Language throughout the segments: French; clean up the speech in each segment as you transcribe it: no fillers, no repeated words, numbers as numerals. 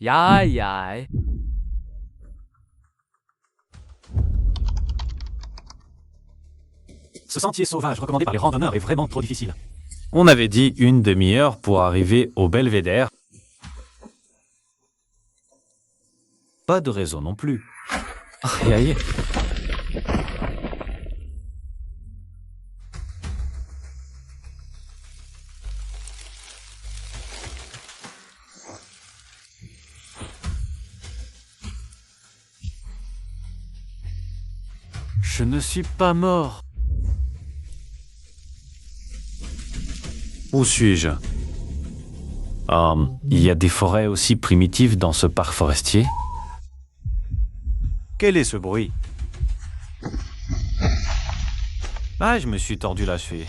Aïe, aïe. Ce sentier sauvage recommandé par les randonneurs est vraiment trop difficile. On avait dit une demi-heure pour arriver au belvédère. Pas de raison non plus. Aïe aïe. Je ne suis pas mort. Où suis-je? Il y a des forêts aussi primitives dans ce parc forestier? Quel est ce bruit? Ah, je me suis tordu la cheville.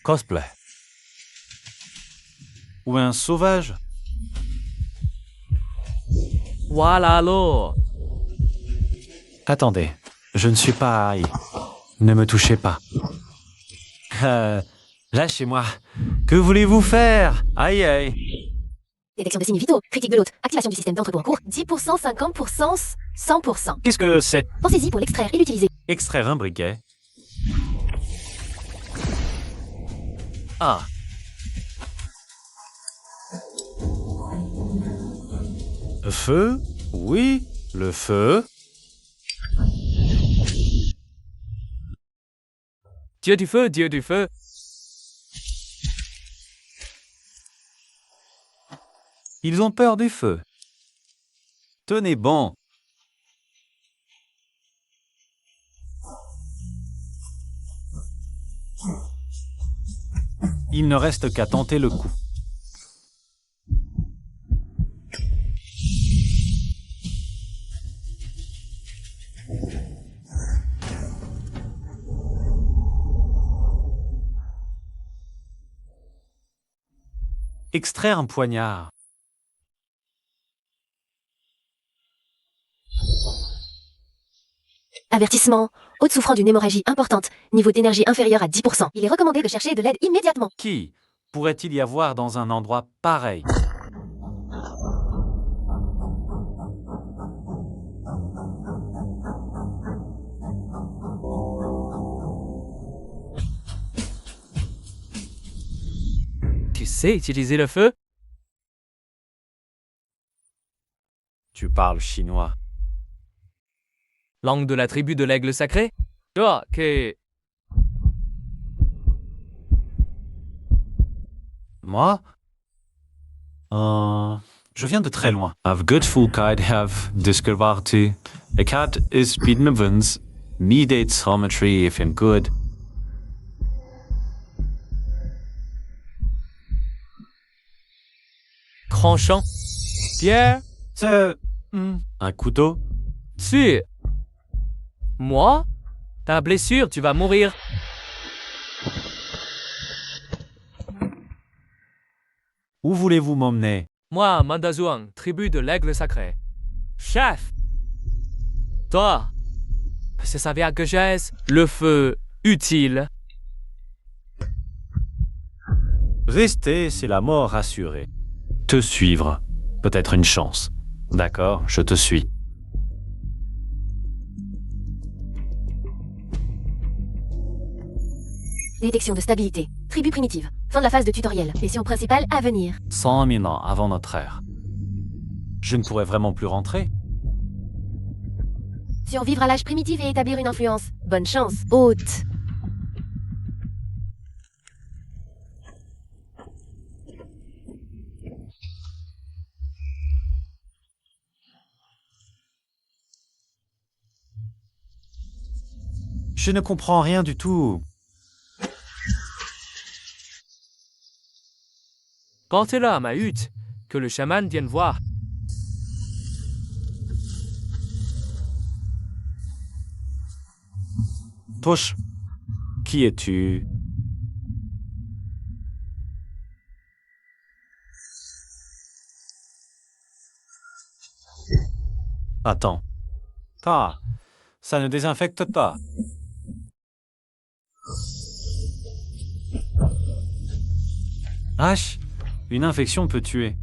Cosplay. Ou un sauvage? Voilà l'eau. Attendez, je ne suis pas Harry. Ne me touchez pas. Lâchez-moi. Que voulez-vous faire? Aïe aïe. Détection de signes vitaux, critique de l'hôte, activation du système d'entrepôt en cours, 10%, 50%, 100%. Qu'est-ce que c'est? Pensez-y pour l'extraire et l'utiliser. Extraire un briquet. Ah. Le feu? Oui, le feu. Dieu du feu, Dieu du feu. Ils ont peur du feu. Tenez bon. Il ne reste qu'à tenter le coup. Extraire un poignard. Avertissement. Hôte souffrant d'une hémorragie importante. Niveau d'énergie inférieur à 10%. Il est recommandé de chercher de l'aide immédiatement. Qui pourrait-il y avoir dans un endroit pareil? Tu sais utiliser le feu? Tu parles chinois. Langue de la tribu de l'aigle sacré? Ok. Moi? Je viens de très loin. Av Gutfulkeit have discovered a cat is bednevens, needed geometry if in good. Tranchant. Pierre? C'est... Un couteau? Tu. Moi? Ta blessure, tu vas mourir. Où voulez-vous m'emmener? Moi, Mandazuang, tribu de l'aigle sacré. Chef! Toi? C'est savoir que j'ai le feu utile. Rester, c'est la mort assurée. Te suivre, peut-être une chance. D'accord, je te suis. Détection de stabilité. Tribu primitive. Fin de la phase de tutoriel. Mission principale à venir. 100 000 ans avant notre ère. Je ne pourrais vraiment plus rentrer. Survivre à l'âge primitif et établir une influence. Bonne chance. Hôte. Je ne comprends rien du tout. Quand t'es là à ma hutte, que le chaman vienne voir. Touche. Qui es-tu? Attends. Ah, ça ne désinfecte pas. H. Une infection peut tuer.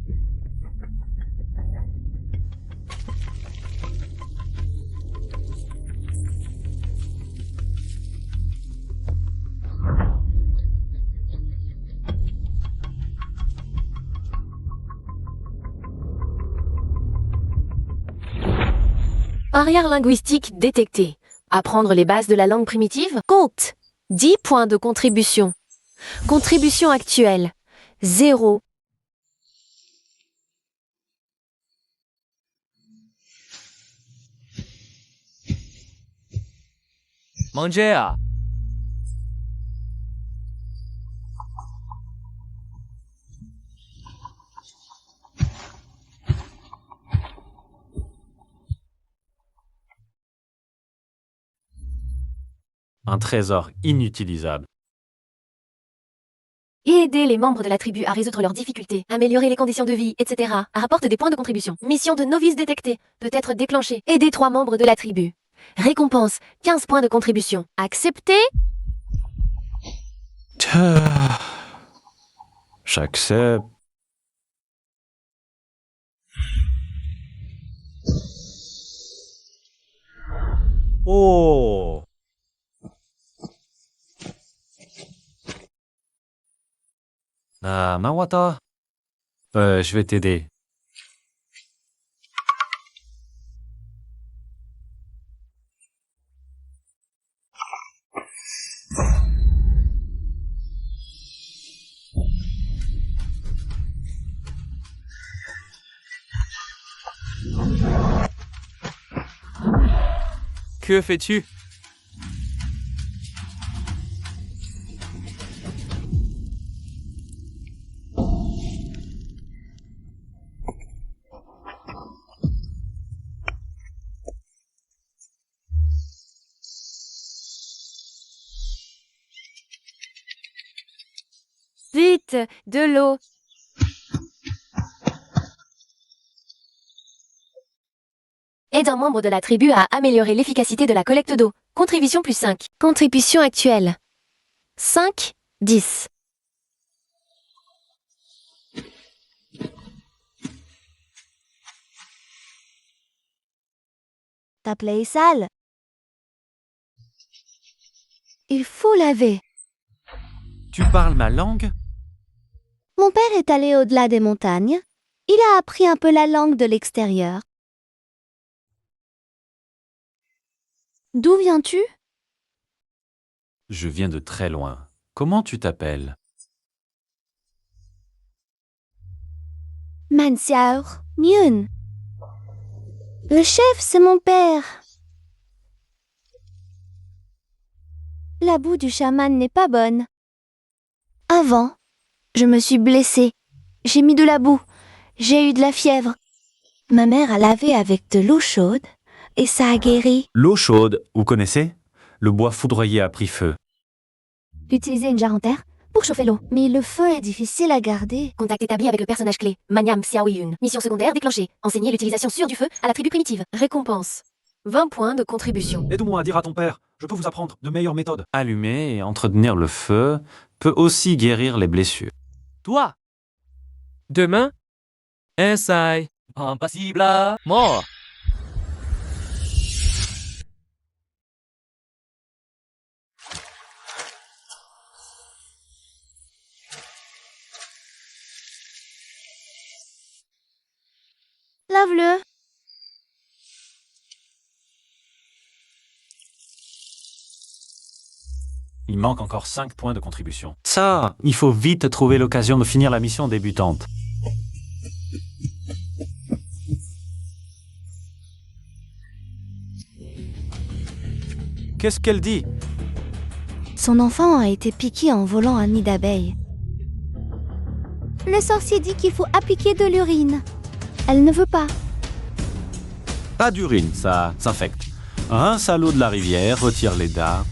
Barrière linguistique détectée. Apprendre les bases de la langue primitive. Compte. 10 points de contribution. Contribution actuelle. 0. Manger à. Un trésor inutilisable. Et aider les membres de la tribu à résoudre leurs difficultés, améliorer les conditions de vie, etc. Rapporte des points de contribution. Mission de novice détectée. Peut être déclenchée. Aider 3 membres de la tribu. Récompense. 15 points de contribution. Accepté. J'accepte. Oh! Ah, Mawata. Je vais t'aider. Que fais-tu? Vite, de l'eau. Aide un membre de la tribu à améliorer l'efficacité de la collecte d'eau. Contribution plus 5. Contribution actuelle. 5, 10. Ta plaie est sale. Il faut laver. Tu parles ma langue? Mon père est allé au-delà des montagnes. Il a appris un peu la langue de l'extérieur. D'où viens-tu? Je viens de très loin. Comment tu t'appelles? Mansiaur Nyun. Le chef, c'est mon père. La boue du chaman n'est pas bonne. Avant, je me suis blessée. J'ai mis de la boue. J'ai eu de la fièvre. Ma mère a lavé avec de l'eau chaude et ça a guéri. L'eau chaude, vous connaissez? Le bois foudroyé a pris feu. Utiliser une jarre en terre pour chauffer l'eau. Mais le feu est difficile à garder. Contact établi avec le personnage clé. Manyam Xiaoyun. Mission secondaire déclenchée. Enseigner l'utilisation sûre du feu à la tribu primitive. Récompense. 20 points de contribution. Aide-moi à dire à ton père. Je peux vous apprendre de meilleures méthodes. Allumer et entretenir le feu peut aussi guérir les blessures. Toi. Demain. Essaye. Impossible. Mort. Lave-le. Il manque encore 5 points de contribution. Ça, il faut vite trouver l'occasion de finir la mission débutante. Qu'est-ce qu'elle dit? Son enfant a été piqué en volant un nid d'abeilles. Le sorcier dit qu'il faut appliquer de l'urine. Elle ne veut pas. Pas d'urine, ça s'infecte. Rince à l'eau de la rivière, retire les dards.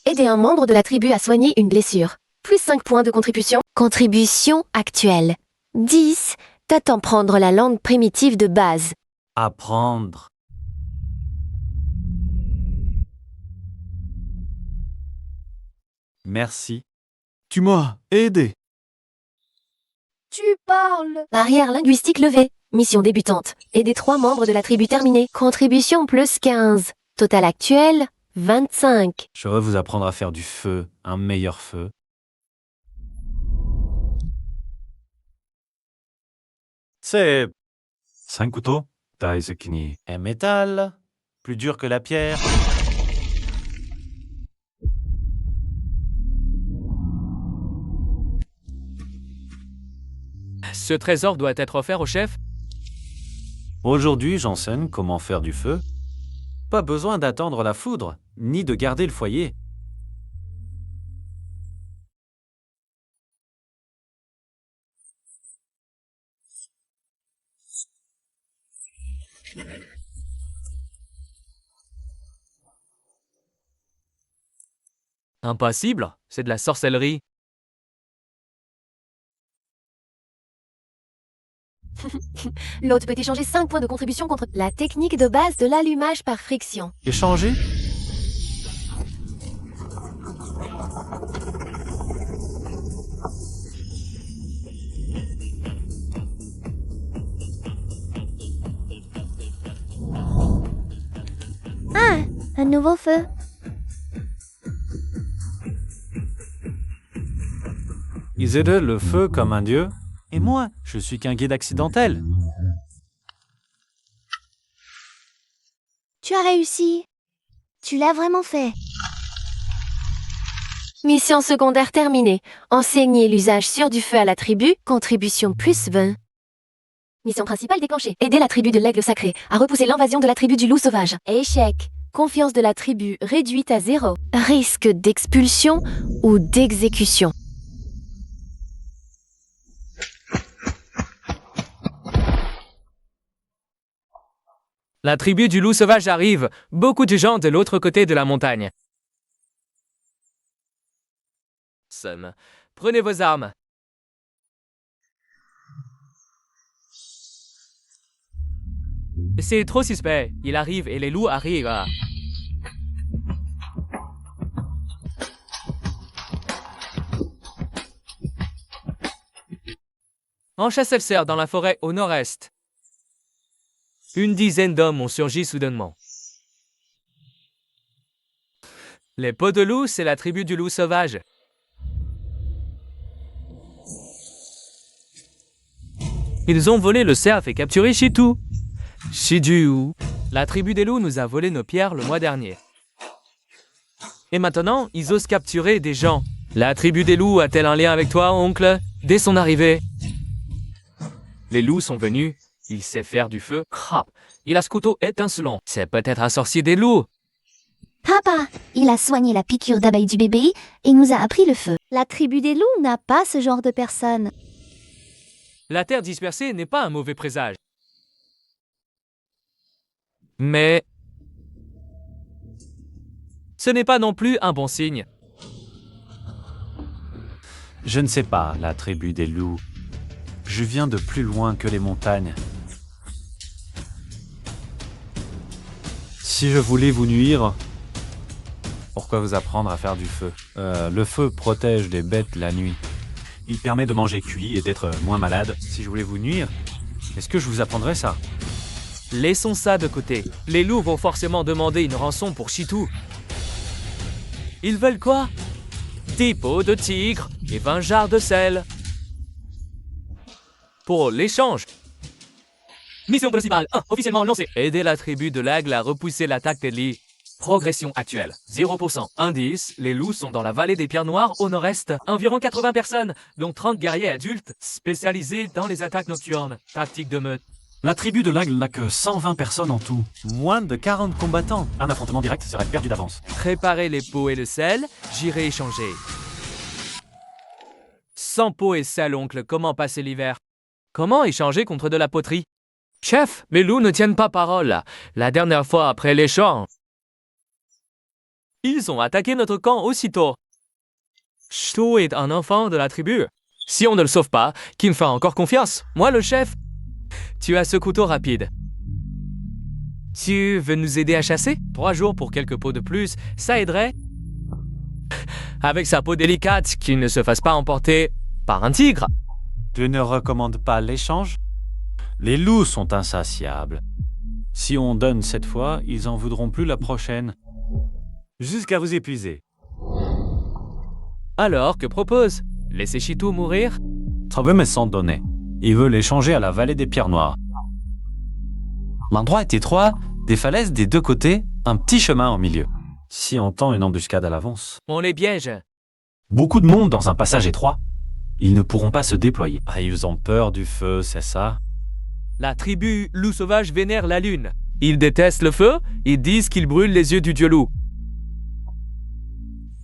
Aider un membre de la tribu à soigner une blessure. Plus 5 points de contribution. Contribution actuelle. 10, T'attends prendre la langue primitive de base. Apprendre. Merci. Tu m'as aidé. Tu parles. Barrière linguistique levée. Mission débutante. Aider 3 membres de la tribu terminée. Contribution plus 15. Total actuel, 25. Je vais vous apprendre à faire du feu, un meilleur feu. C'est 5 couteaux. Daisuke. un métal, plus dur que la pierre. Ce trésor doit être offert au chef. Aujourd'hui, j'enseigne comment faire du feu. Pas besoin d'attendre la foudre, ni de garder le foyer. Impossible, c'est de la sorcellerie. L'hôte peut échanger 5 points de contribution contre la technique de base de l'allumage par friction. Échanger? Ah, un nouveau feu. Ils aidaient le feu comme un dieu. Et moi, je suis qu'un guide accidentel. Tu as réussi. Tu l'as vraiment fait. Mission secondaire terminée. Enseigner l'usage sûr du feu à la tribu. Contribution plus 20. Mission principale déclenchée. Aider la tribu de l'aigle sacré à repousser l'invasion de la tribu du loup sauvage. Échec. Confiance de la tribu réduite à 0. Risque d'expulsion ou d'exécution. La tribu du loup sauvage arrive. Beaucoup de gens de l'autre côté de la montagne. Somme. Prenez vos armes. C'est trop suspect. Il arrive et les loups arrivent. En chasseur dans la forêt au nord-est. Une dizaine d'hommes ont surgi soudainement. Les peaux de loup, c'est la tribu du loup sauvage. Ils ont volé le cerf et capturé Chitu. Shidu. La tribu des loups nous a volé nos pierres le mois dernier. Et maintenant, ils osent capturer des gens. La tribu des loups a-t-elle un lien avec toi, oncle? Dès son arrivée. Les loups sont venus. Il sait faire du feu. Crap. Il a ce couteau étincelant. C'est peut-être un sorcier des loups. Papa, il a soigné la piqûre d'abeille du bébé et nous a appris le feu. La tribu des loups n'a pas ce genre de personne. La terre dispersée n'est pas un mauvais présage. Mais ce n'est pas non plus un bon signe. Je ne sais pas, la tribu des loups. Je viens de plus loin que les montagnes. Si je voulais vous nuire, pourquoi vous apprendre à faire du feu? Le feu protège des bêtes la nuit. Il permet de manger cuit et d'être moins malade. Si je voulais vous nuire, est-ce que je vous apprendrais ça? Laissons ça de côté. Les loups vont forcément demander une rançon pour Chitu. Ils veulent quoi? 10 peaux de tigre et 20 jarres de sel. Pour l'échange. Mission principale 1, officiellement lancée. Aider la tribu de l'aigle à repousser l'attaque des lits. Progression actuelle, 0%. Indice, les loups sont dans la vallée des Pierres Noires au nord-est. Environ 80 personnes, dont 30 guerriers adultes, spécialisés dans les attaques nocturnes. Tactique de meute. La tribu de l'aigle n'a que 120 personnes en tout. Moins de 40 combattants. Un affrontement direct serait perdu d'avance. Préparez les pots et le sel, j'irai échanger. Sans peau et sel, oncle, comment passer l'hiver? Comment échanger contre de la poterie? Chef, mes loups ne tiennent pas parole. La dernière fois après l'échange, ils ont attaqué notre camp aussitôt. Chitu est un enfant de la tribu. Si on ne le sauve pas, qui me fera encore confiance? Moi, le chef. Tu as ce couteau rapide. Tu veux nous aider à chasser? 3 jours pour quelques peaux de plus, ça aiderait? Avec sa peau délicate, qu'il ne se fasse pas emporter par un tigre. Tu ne recommandes pas l'échange? Les loups sont insatiables. Si on donne cette fois, ils en voudront plus la prochaine. Jusqu'à vous épuiser. Alors, que propose? Laisser Chitou mourir? Trobem est sans donner. Il veut l'échanger à la vallée des Pierres Noires. L'endroit est étroit, des falaises des 2 côtés, un petit chemin au milieu. Si on tend une embuscade à l'avance. On les piège. Beaucoup de monde dans un passage étroit. Ils ne pourront pas se déployer. Ah, ils ont peur du feu, c'est ça? La tribu loup sauvage vénère la lune. Ils détestent le feu, ils disent qu'il brûle les yeux du dieu loup.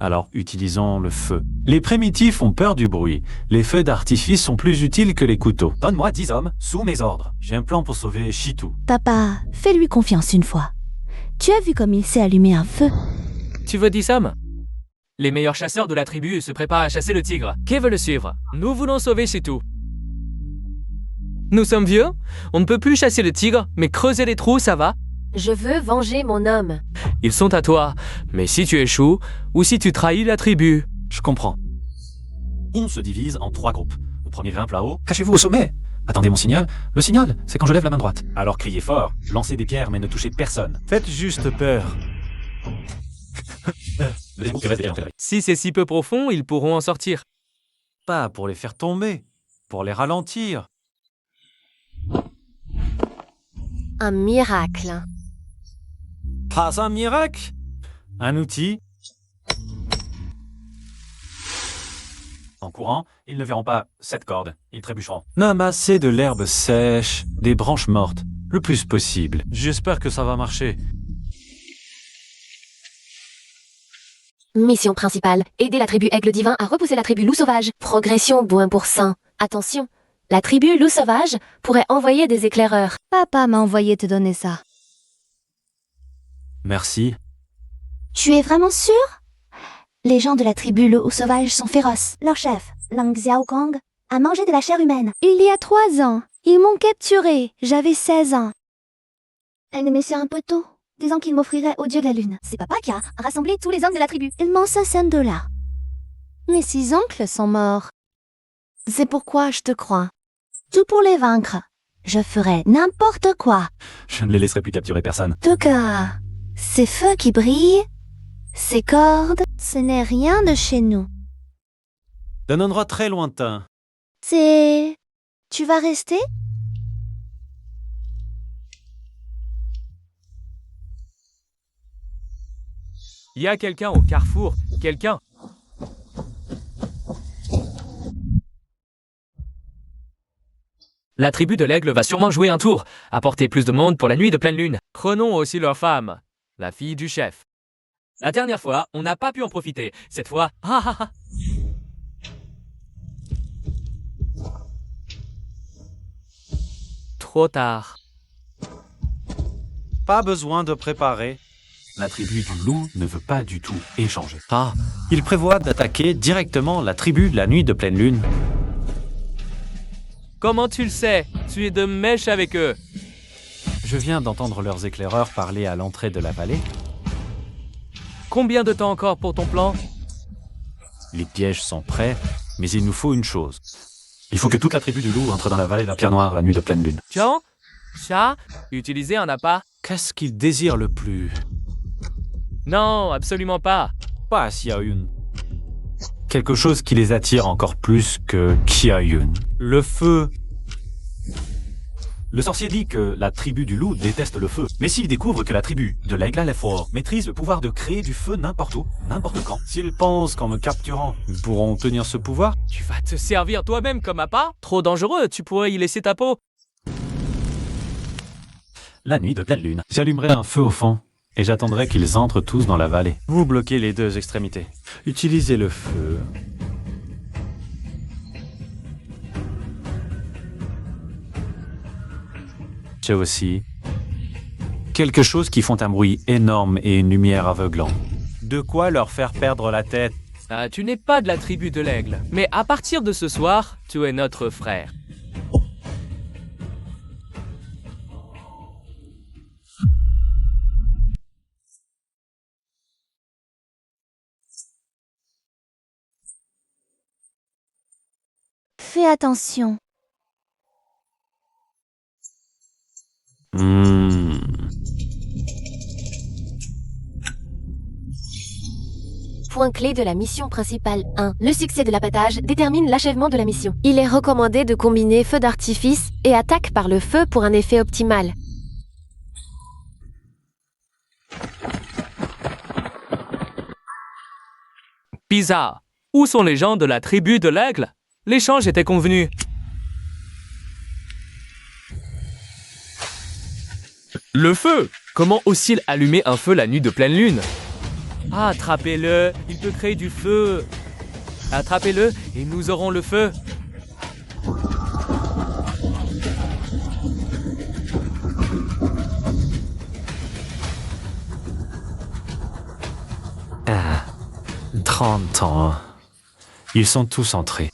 Alors utilisons le feu. Les primitifs ont peur du bruit. Les feux d'artifice sont plus utiles que les couteaux. Donne-moi 10 hommes sous mes ordres. J'ai un plan pour sauver Chitou. Papa, fais-lui confiance une fois. Tu as vu comme il sait allumer un feu? Tu veux 10 hommes? Les meilleurs chasseurs de la tribu se préparent à chasser le tigre. Qui veut le suivre? Nous voulons sauver Chitou. Nous sommes vieux, on ne peut plus chasser le tigre, mais creuser les trous, ça va? Je veux venger mon homme. Ils sont à toi, mais si tu échoues, ou si tu trahis la tribu. Je comprends. On se divise en 3 groupes. Le premier grimpe là-haut. Cachez-vous au sommet. Attendez mon signal. Le signal, c'est quand je lève la main droite. Alors criez fort, lancez des pierres mais ne touchez personne. Faites juste peur. Si c'est si peu profond, ils pourront en sortir. Pas pour les faire tomber, pour les ralentir. Un miracle. Pas un miracle. Un outil. En courant, ils ne verront pas cette corde. Ils trébucheront. N'amassez de l'herbe sèche, des branches mortes, le plus possible. J'espère que ça va marcher. Mission principale. Aider la tribu Aigle Divin à repousser la tribu loup sauvage. Progression boin pour saint. Attention. La tribu loup sauvage pourrait envoyer des éclaireurs. Papa m'a envoyé te donner ça. Merci. Tu es vraiment sûr? Les gens de la tribu loup sauvage sont féroces. Leur chef, Lang Xiaokong, a mangé de la chair humaine. Il y a 3 ans. Ils m'ont capturé. J'avais 16 ans. Elle me met sur un poteau, disant qu'il m'offrirait au dieu de la lune. C'est papa qui a rassemblé tous les hommes de la tribu. Il m'en $500. Mes 6 oncles sont morts. C'est pourquoi je te crois. Tout pour les vaincre. Je ferai n'importe quoi. Je ne les laisserai plus capturer personne. En tout cas, ces feux qui brillent, ces cordes, ce n'est rien de chez nous. D'un endroit très lointain. C'est... Tu vas rester? Il y a quelqu'un au carrefour. Quelqu'un. La tribu de l'aigle va sûrement jouer un tour. Apporter plus de monde pour la nuit de pleine lune. Prenons aussi leur femme, la fille du chef. La dernière fois, on n'a pas pu en profiter. Cette fois, Trop tard. Pas besoin de préparer. La tribu du loup ne veut pas du tout échanger. Ah, il prévoit d'attaquer directement la tribu de la nuit de pleine lune. Comment tu le sais? Tu es de mèche avec eux. Je viens d'entendre leurs éclaireurs parler à l'entrée de la vallée. Combien de temps encore pour ton plan? Les pièges sont prêts, mais il nous faut une chose. Il faut que toute la tribu du loup entre dans la vallée de la Pierre Noire la nuit de pleine lune. Tiens, chat, utiliser un appât? Qu'est-ce qu'ils désirent le plus? Non, absolument pas. Pas Xiaoyun. Quelque chose qui les attire encore plus que Qiayun. Le feu. Le sorcier dit que la tribu du loup déteste le feu. Mais s'il découvre que la tribu de l'aigle à l'effort maîtrise le pouvoir de créer du feu n'importe où, n'importe quand, S'ils pensent qu'en me capturant, ils pourront tenir ce pouvoir, Tu vas te servir toi-même comme appât? Trop dangereux, tu pourrais y laisser ta peau. la nuit de pleine lune. j'allumerai un feu au fond et j'attendrai qu'ils entrent tous dans la vallée. Vous bloquez les 2 extrémités. Utilisez le feu. J'ai aussi quelque chose qui font un bruit énorme et une lumière aveuglante. De quoi leur faire perdre la tête. Ah, tu n'es pas de la tribu de l'aigle, mais à partir de ce soir, tu es notre frère. Fais attention. Point clé de la mission principale 1. Le succès de l'abattage détermine l'achèvement de la mission. Il est recommandé de combiner feu d'artifice et attaque par le feu pour un effet optimal. Bizarre. Où sont les gens de la tribu de l'aigle? L'échange était convenu. Le feu! Comment oscille allumer un feu la nuit de pleine lune? Ah, attrapez-le, il peut créer du feu. Attrapez-le et nous aurons le feu. Ah, 30 ans. Ils sont tous entrés.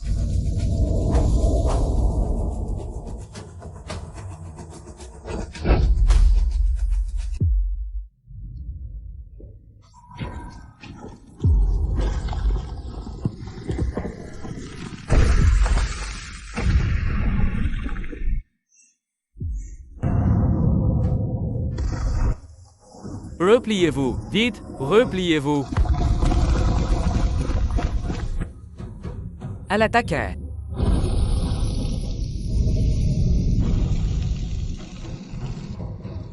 Repliez-vous, vite, repliez-vous. À l'attaque.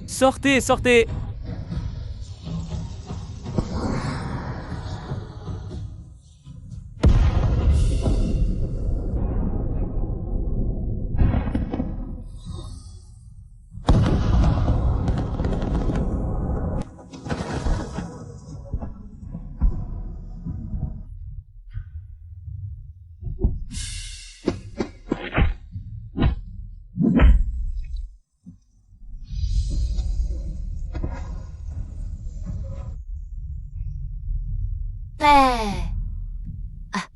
Sortez, sortez.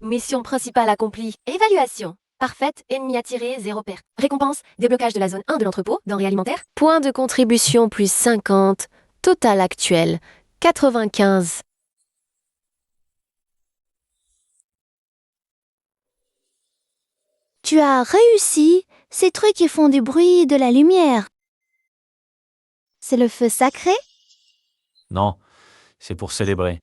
Mission principale accomplie. Évaluation. Parfaite, ennemi attiré, 0 perte. Récompense, déblocage de la zone 1 de l'entrepôt, denrées alimentaires. Point de contribution plus 50. Total actuel, 95. Tu as réussi. Ces trucs qui font du bruit et de la lumière. C'est le feu sacré? Non, c'est pour célébrer.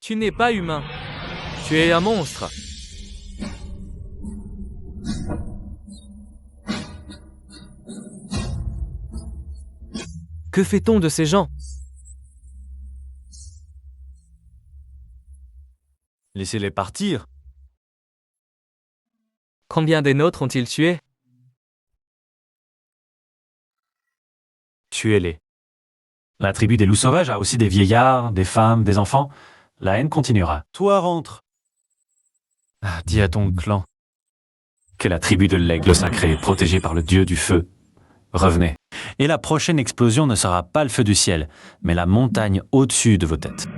Tu n'es pas humain. Tu es un monstre. Que fait-on de ces gens? Laissez-les partir. Combien des nôtres ont-ils tué? Tuez-les. La tribu des loups sauvages a aussi des vieillards, des femmes, des enfants. La haine continuera. Toi, rentre. Ah, dis à ton clan que la tribu de l'aigle sacré est protégée par le dieu du feu. Revenez. Et la prochaine explosion ne sera pas le feu du ciel, mais la montagne au-dessus de vos têtes.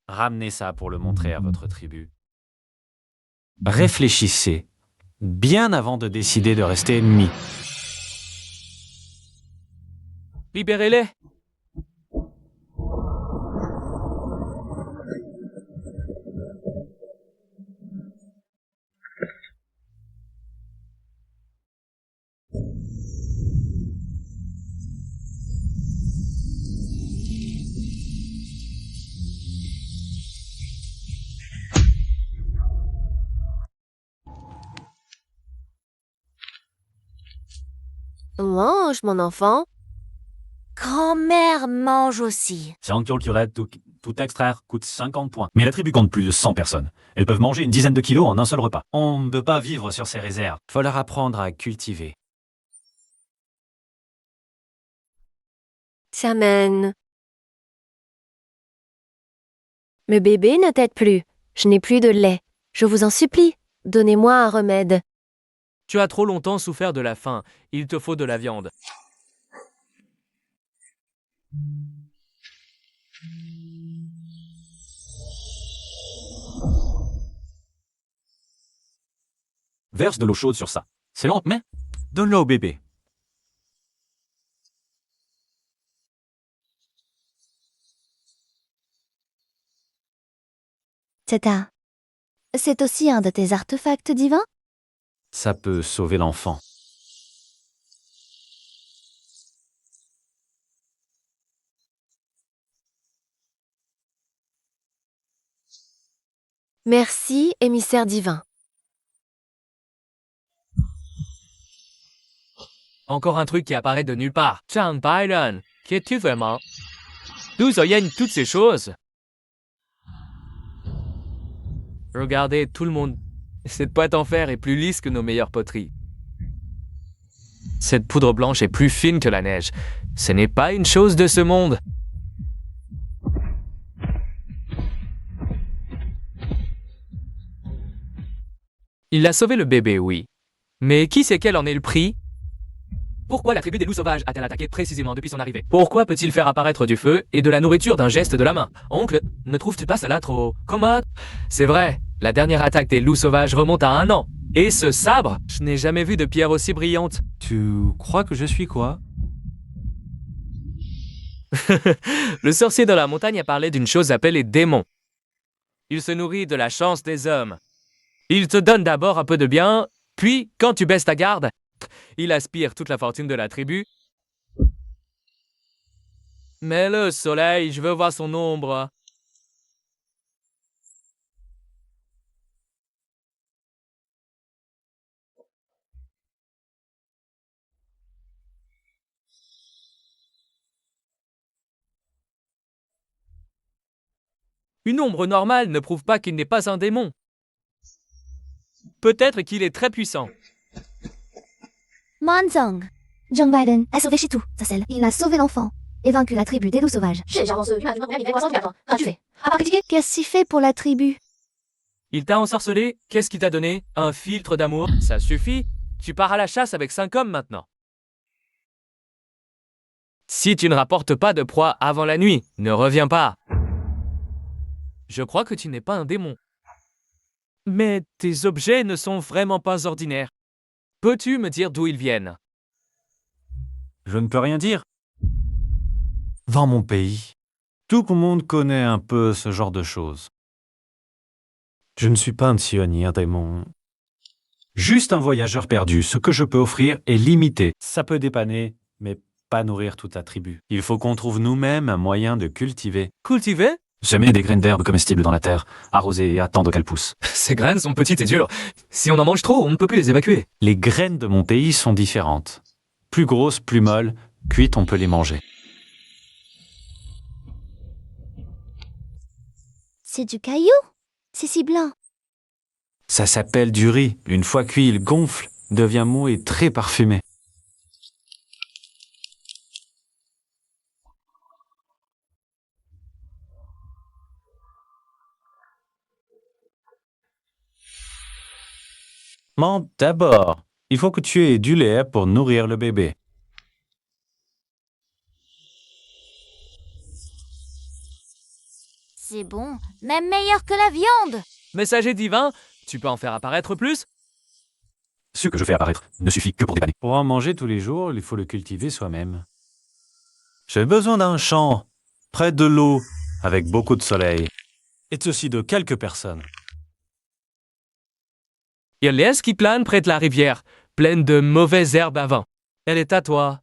Ramenez ça pour le montrer à votre tribu. Réfléchissez, bien avant de décider de rester ennemis. Libérez-les. Mange, mon enfant. Grand-mère mange aussi. Tout extraire coûte 50 points. Mais la tribu compte plus de 100 personnes. Elles peuvent manger une dizaine de kilos en un seul repas. On ne peut pas vivre sur ces réserves. Faut leur apprendre à cultiver. Tiamen. Le bébé ne tète plus. Je n'ai plus de lait. Je vous en supplie, donnez-moi un remède. Tu as trop longtemps souffert de la faim. Il te faut de la viande. Verse de l'eau chaude sur ça. C'est lent, mais Donne-le au bébé. C'est aussi un de tes artefacts divins? Ça peut sauver l'enfant. Merci, émissaire divin. Encore un truc qui apparaît de nulle part. Zhang Bairen, qui es-tu vraiment? D'où viennent toutes ces choses? Regardez, tout le monde. Cette pâte en fer est plus lisse que nos meilleures poteries. Cette poudre blanche est plus fine que la neige. Ce n'est pas une chose de ce monde. Il a sauvé le bébé, oui. Mais qui sait quel en est le prix? Pourquoi la tribu des loups sauvages a-t-elle attaqué précisément depuis son arrivée? Pourquoi peut-il faire apparaître du feu et de la nourriture d'un geste de la main? Oncle, ne trouves-tu pas cela trop commode? C'est vrai, la dernière attaque des loups sauvages remonte à 1 an. Et ce sabre, je n'ai jamais vu de pierre aussi brillante. Tu crois que je suis quoi? Le sorcier de la montagne a parlé d'une chose appelée démon. Il se nourrit de la chance des hommes. Il te donne d'abord un peu de bien, puis, quand tu baisses ta garde, il aspire toute la fortune de la tribu. Mais le soleil, je veux voir son ombre. Une ombre normale ne prouve pas qu'il n'est pas un démon. Peut-être qu'il est très puissant. Manzong. Zhang Bairen a sauvé Shitu, sa selle. Il a sauvé l'enfant et vaincu la tribu des loups sauvages. Qu'est-ce qu'il fait pour la tribu? Il t'a ensorcelé? Qu'est-ce qu'il t'a donné? Un filtre d'amour? Ça suffit? Tu pars à la chasse avec 5 hommes maintenant. Si tu ne rapportes pas de proie avant la nuit, ne reviens pas. Je crois que tu n'es pas un démon. Mais tes objets ne sont vraiment pas ordinaires. Peux-tu me dire d'où ils viennent? Je ne peux rien dire. Dans mon pays, tout le monde connaît un peu ce genre de choses. Je ne suis pas un Sion ni un démon. juste un voyageur perdu. Ce que je peux offrir est limité. Ça peut dépanner, mais pas nourrir toute la tribu. Il faut qu'on trouve nous-mêmes un moyen de cultiver. Cultiver? Semer des graines d'herbe comestibles dans la terre, arroser et attendre qu'elles poussent. Ces graines sont petites et dures. Si on en mange trop, on ne peut plus les évacuer. Les graines de mon pays sont différentes. Plus grosses, plus molles, cuites, on peut les manger. C'est du caillou? C'est si blanc. Ça s'appelle du riz. Une fois cuit, il gonfle, devient mou et très parfumé. Mais d'abord, il faut que tu aies du lait pour nourrir le bébé. C'est bon, même meilleur que la viande. Messager divin, tu peux en faire apparaître plus? Ce que je fais apparaître ne suffit que pour dépanner. Pour en manger tous les jours, il faut le cultiver soi-même. J'ai besoin d'un champ, près de l'eau, avec beaucoup de soleil. Et ceci de quelques personnes. Il y a l'aise qui plane près de la rivière, pleine de mauvaises herbes à vin. Elle est à toi.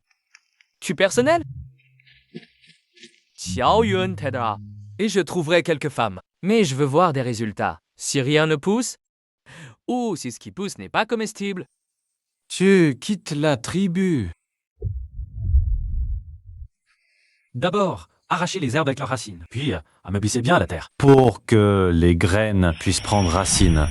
Tu personnel? Xiao Yun t'aidera. Et je trouverai quelques femmes. Mais je veux voir des résultats. Si rien ne pousse, ou si ce qui pousse n'est pas comestible. Tu quittes la tribu. D'abord, arracher les herbes avec leurs racines, puis ameublisser bien la terre. Pour que les graines puissent prendre racine.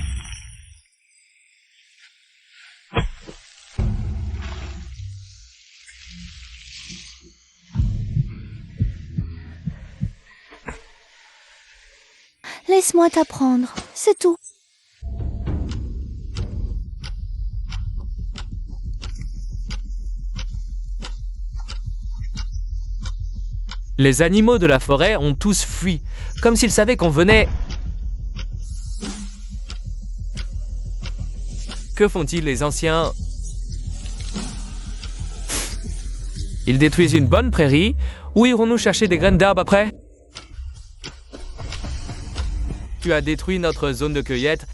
Laisse-moi t'apprendre, c'est tout. Les animaux de la forêt ont tous fui, comme s'ils savaient qu'on venait. Que font-ils les anciens? Ils détruisent une bonne prairie. Où irons-nous chercher des graines d'herbe après? Tu as détruit notre zone de cueillette.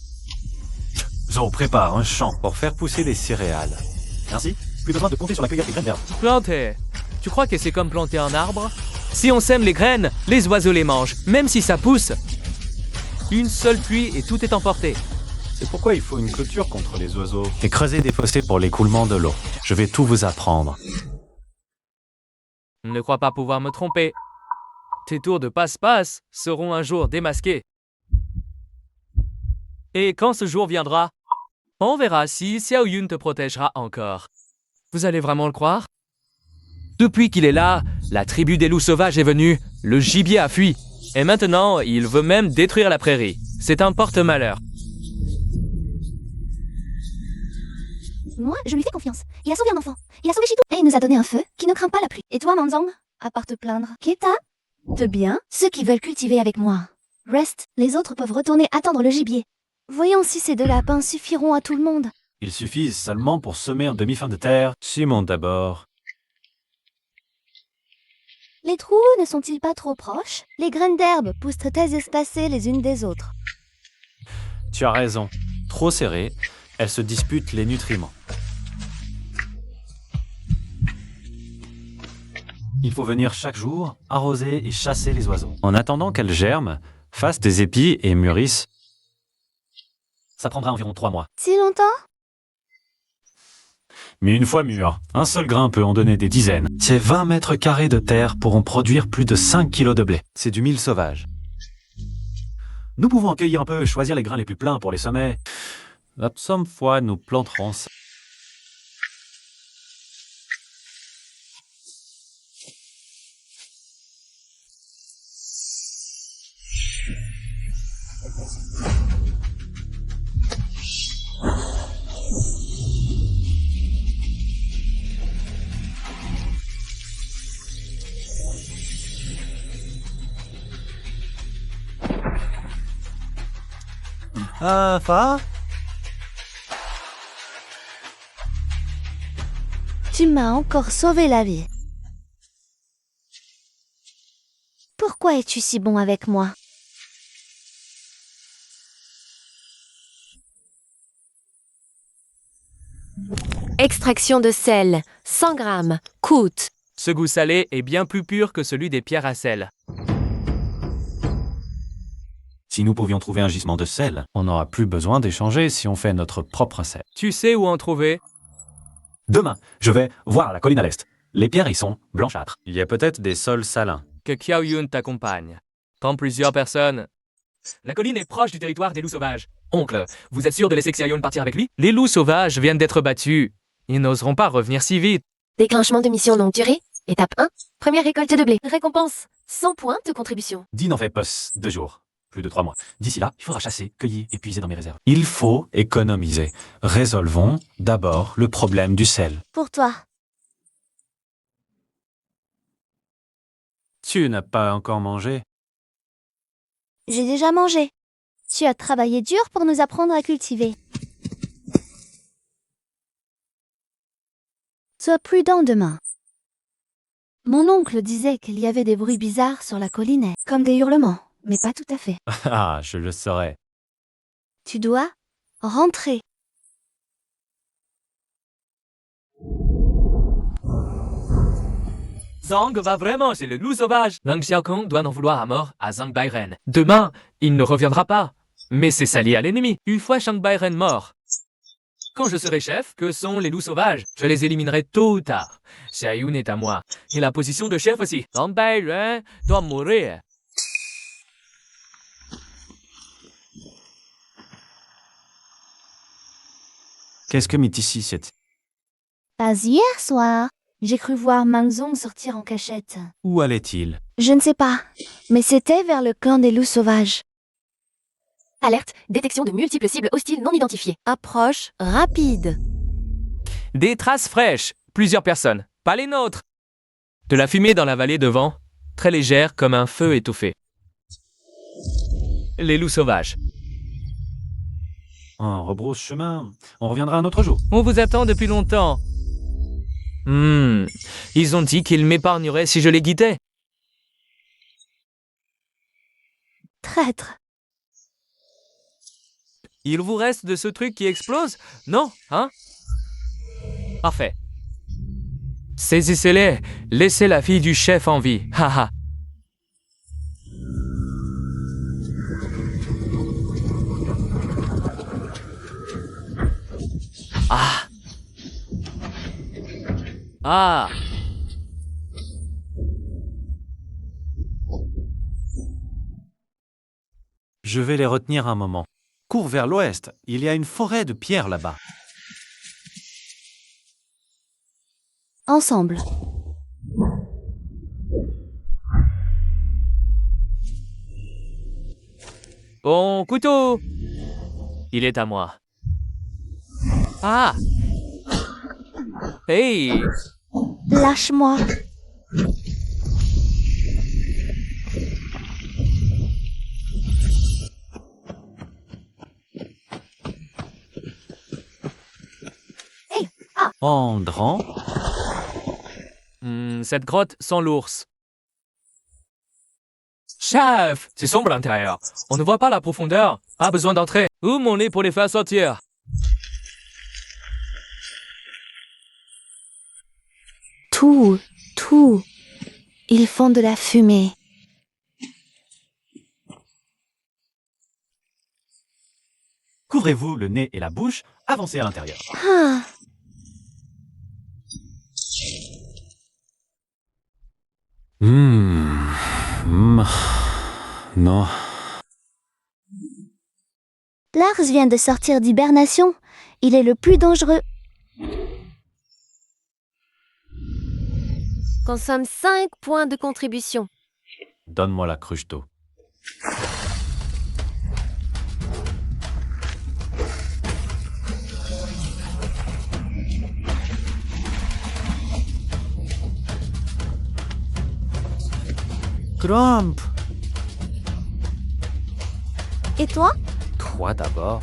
Zo prépare un champ. Pour faire pousser des céréales. Ainsi, plus besoin de compter sur la cueillette des graines d'herbe. Planter. Tu crois que c'est comme planter un arbre? Si on sème les graines, les oiseaux les mangent, même si ça pousse. Une seule pluie et tout est emporté. C'est pourquoi il faut une clôture contre les oiseaux. Et creuser des fossés pour l'écoulement de l'eau. Je vais tout vous apprendre. Ne crois pas pouvoir me tromper. Tes tours de passe-passe seront un jour démasqués. Et quand ce jour viendra, on verra si Xiao Yun te protégera encore. Vous allez vraiment le croire? Depuis qu'il est là, la tribu des loups sauvages est venue, le gibier a fui. Et maintenant, il veut même détruire la prairie. C'est un porte-malheur. Moi, je lui fais confiance. Il a sauvé un enfant. Il a sauvé Chitou. Et il nous a donné un feu qui ne craint pas la pluie. Et toi, Manzong? À part te plaindre. Keta? De bien. Ceux qui veulent cultiver avec moi. Reste. Les autres peuvent retourner attendre le gibier. Voyons si ces 2 lapins suffiront à tout le monde. Ils suffisent seulement pour semer en demi-fin de terre. Simon d'abord. Les trous ne sont-ils pas trop proches? Les graines d'herbe poussent très espacées les unes des autres. Tu as raison. Trop serrées, elles se disputent les nutriments. Il faut venir chaque jour, arroser et chasser les oiseaux. En attendant qu'elles germent, fassent des épis et mûrissent. Ça prendra environ 3 mois. Si longtemps? Mais une fois mûr, un seul grain peut en donner des dizaines. Ces 20 mètres carrés de terre pourront produire plus de 5 kilos de blé. C'est du mil sauvage. Nous pouvons en cueillir un peu, choisir les grains les plus pleins pour les semer. La prochaine fois, nous planterons ça. Fa? Tu m'as encore sauvé la vie. Pourquoi es-tu si bon avec moi? Extraction de sel, 100 grammes, coûte. Ce goût salé est bien plus pur que celui des pierres à sel. Si nous pouvions trouver un gisement de sel. On n'aura plus besoin d'échanger si on fait notre propre sel. Tu sais où en trouver? Demain, je vais voir la colline à l'est. Les pierres y sont blanchâtres. Il y a peut-être des sols salins. Que Xiao Yun t'accompagne. Quand plusieurs personnes... La colline est proche du territoire des loups sauvages. Oncle, vous êtes sûr de laisser Xiao Yun partir avec lui? Les loups sauvages viennent d'être battus. Ils n'oseront pas revenir si vite. Déclenchement de mission longue durée. Étape 1. Première récolte de blé. Récompense. 100 points de contribution. Dis n'en fais pas 2 jours. Plus de 3 mois. D'ici là, il faudra chasser, cueillir et puiser dans mes réserves. Il faut économiser. Résolvons d'abord le problème du sel. Pour toi. Tu n'as pas encore mangé? J'ai déjà mangé. Tu as travaillé dur pour nous apprendre à cultiver. Sois prudent demain. Mon oncle disait qu'il y avait des bruits bizarres sur la colline, comme des hurlements, mais pas tout à fait. Ah, je le saurais. Tu dois rentrer. Zhang va vraiment chez le loup sauvage. Lang Xiaokong doit en vouloir à mort à Zhang Bairen. Demain, il ne reviendra pas. Mais c'est s'allier à l'ennemi. Une fois Zhang Bairen mort. Quand je serai chef, que sont les loups sauvages? Je les éliminerai tôt ou tard. Xiao Yun est à moi. Et la position de chef aussi. Zhang Bairen doit mourir. Qu'est-ce que Métissi c'est? Pas hier soir. J'ai cru voir Manzong sortir en cachette. Où allait-il? Je ne sais pas, mais c'était vers le clan des loups sauvages. Alerte. Détection de multiples cibles hostiles non identifiées. Approche rapide. Des traces fraîches. Plusieurs personnes. Pas les nôtres. De la fumée dans la vallée devant. très légère comme un feu étouffé. Les loups sauvages. On rebrousse chemin. On reviendra un autre jour. On vous attend depuis longtemps. Ils ont dit qu'ils m'épargneraient si je les guidais. Traître. Il vous reste de ce truc qui explose? Non, hein? Parfait. Saisissez-les. Laissez la fille du chef en vie. Haha. Ah. Ah. Je vais les retenir un moment. Cours vers l'ouest. Il y a une forêt de pierres là-bas. Ensemble. Bon couteau. Il est à moi. Ah. Hey. Lâche-moi. Entrant. Cette grotte sent l'ours. Chef, c'est sombre à l'intérieur. On ne voit pas la profondeur. Pas besoin d'entrer. Où mon nez pour les faire sortir? Tout. Ils font de la fumée. Couvrez-vous le nez et la bouche. Avancez à l'intérieur. Ah. Non. Lars vient de sortir d'hibernation. Il est le plus dangereux. Consomme 5 points de contribution. Donne-moi la cruche d'eau. Grump. Et toi? Toi d'abord.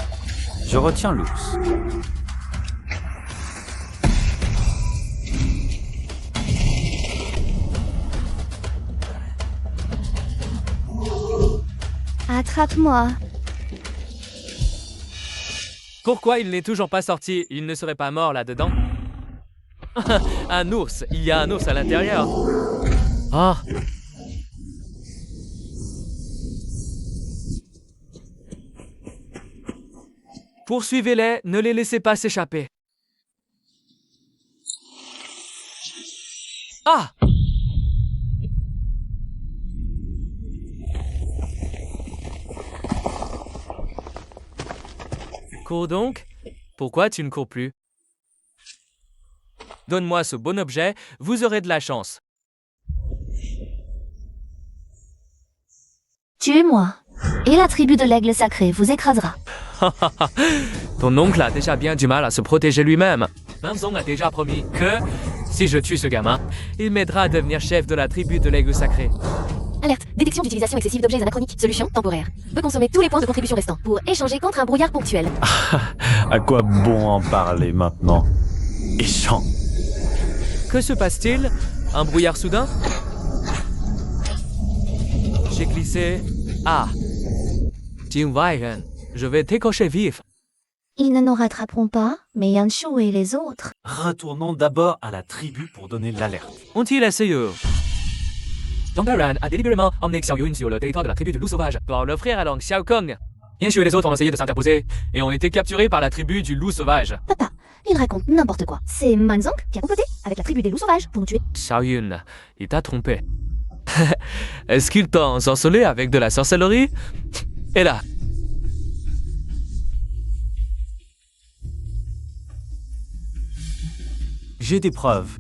Je retiens l'ours. Attrape-moi. Pourquoi il n'est toujours pas sorti? Il ne serait pas mort là-dedans? Un ours. Il y a un ours à l'intérieur. Ah. Poursuivez-les, ne les laissez pas s'échapper. Ah! Cours donc. Pourquoi tu ne cours plus? Donne-moi ce bon objet, vous aurez de la chance. Tuez-moi. Et la tribu de l'aigle sacré vous écrasera. Ton oncle a déjà bien du mal à se protéger lui-même. Manzong a déjà promis que, si je tue ce gamin, il m'aidera à devenir chef de la tribu de l'aigle sacré. Alerte, détection d'utilisation excessive d'objets anachroniques. Solution temporaire. Peut consommer tous les points de contribution restants pour échanger contre un brouillard ponctuel. À quoi bon en parler maintenant? Échant. Que se passe-t-il? Un brouillard soudain? J'ai glissé. Ah. Jin Weihen, je vais t'écocher vif. Ils ne nous rattraperont pas, mais Yanshu et les autres. Retournons d'abord à la tribu pour donner l'alerte. Ont-ils essayé? Zhang Dairan a délibérément emmené Xiao Yun sur le territoire de la tribu de loups sauvages pour l'offrir à Lang Xiaokong. Yanxu et les autres ont essayé de s'interposer et ont été capturés par la tribu du loup sauvage. Papa, il raconte n'importe quoi. C'est Manzong qui a comploté avec la tribu des loups sauvages pour nous tuer. Xiao Yun, il t'a trompé. Est-ce qu'il t'a ensorcelé avec de la sorcellerie? Et là. J'ai des preuves.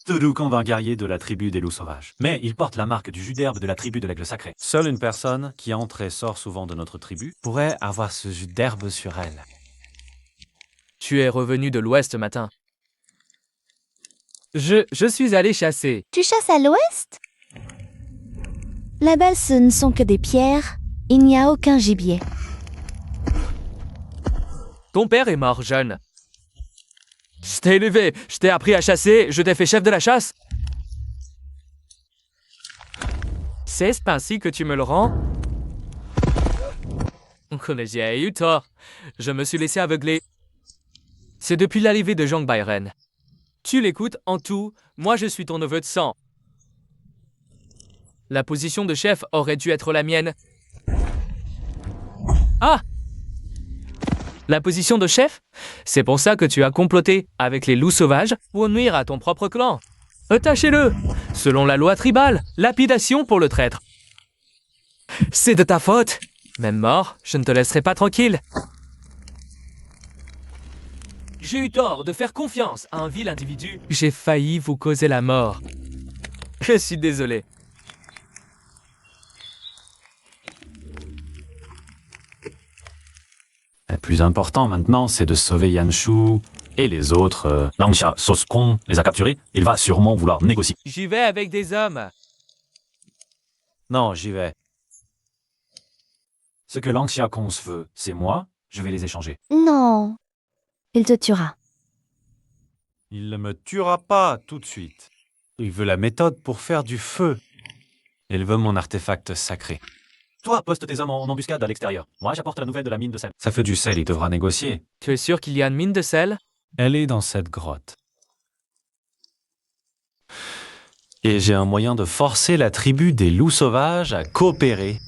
Toudoukon un guerrier de la tribu des loups sauvages. Mais il porte la marque du jus d'herbe de la tribu de l'aigle sacré. Seule une personne qui entre et sort souvent de notre tribu pourrait avoir ce jus d'herbe sur elle. Tu es revenu de l'ouest ce matin. Je suis allé chasser. Tu chasses à l'ouest? Là-bas, ce ne sont que des pierres. Il n'y a aucun gibier. Ton père est mort jeune. Je t'ai élevé, je t'ai appris à chasser, je t'ai fait chef de la chasse. C'est ainsi que tu me le rends? J'ai eu tort. Je me suis laissé aveugler. C'est depuis l'arrivée de Jean Byron. Tu l'écoutes en tout, moi je suis ton neveu de sang. La position de chef aurait dû être la mienne. Ah! La position de chef? C'est pour ça que tu as comploté avec les loups sauvages pour nuire à ton propre clan. Attachez-le! Selon la loi tribale, lapidation pour le traître. C'est de ta faute! Même mort, je ne te laisserai pas tranquille. J'ai eu tort de faire confiance à un vil individu. J'ai failli vous causer la mort. Je suis désolé. Le plus important maintenant, c'est de sauver Yanshu et les autres. Langxia Soskong les a capturés. Il va sûrement vouloir négocier. J'y vais avec des hommes. Non, j'y vais. Ce que Langxia Kong veut, c'est moi. Je vais les échanger. Non. Il te tuera. Il ne me tuera pas tout de suite. Il veut la méthode pour faire du feu. Il veut mon artefact sacré. Toi, poste tes hommes en embuscade à l'extérieur. Moi, j'apporte la nouvelle de la mine de sel. Ça fait du sel, il devra négocier. Tu es sûr qu'il y a une mine de sel? Elle est dans cette grotte. Et j'ai un moyen de forcer la tribu des loups sauvages à coopérer.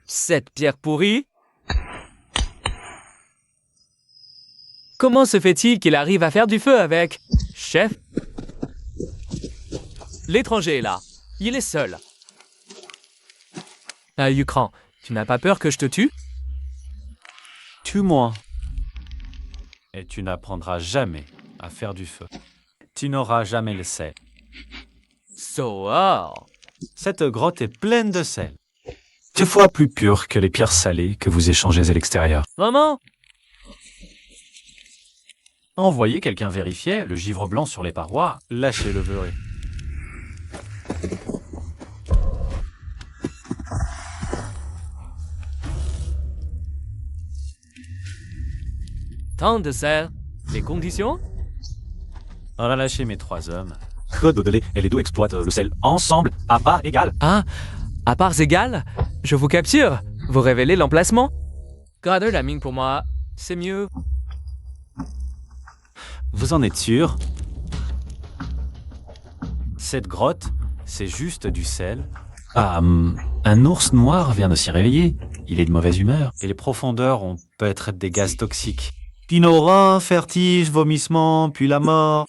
Cette pierre pourrie? Comment se fait-il qu'il arrive à faire du feu avec? Chef? L'étranger est là. Il est seul. Ah, Yukran, tu n'as pas peur que je te tue? Tue-moi. Et tu n'apprendras jamais à faire du feu. Tu n'auras jamais le sel. Cette grotte est pleine de sel. 2 fois plus pur que les pierres salées que vous échangez à l'extérieur. Vraiment? Envoyez quelqu'un vérifier le givre blanc sur les parois. Lâchez le beurré. Tant de sel. Les conditions? On a lâché mes 3 hommes. Code Baudelaire et les deux exploitent le sel ensemble à part égale. Ah, à parts égales, je vous capture. Vous révélez l'emplacement? Gardez la mine pour moi, c'est mieux. Vous en êtes sûr? Cette grotte, c'est juste du sel. Ah, un ours noir vient de s'y réveiller. Il est de mauvaise humeur. Et les profondeurs ont peut-être des gaz toxiques. Ignorant, vertige, vomissement, puis la mort.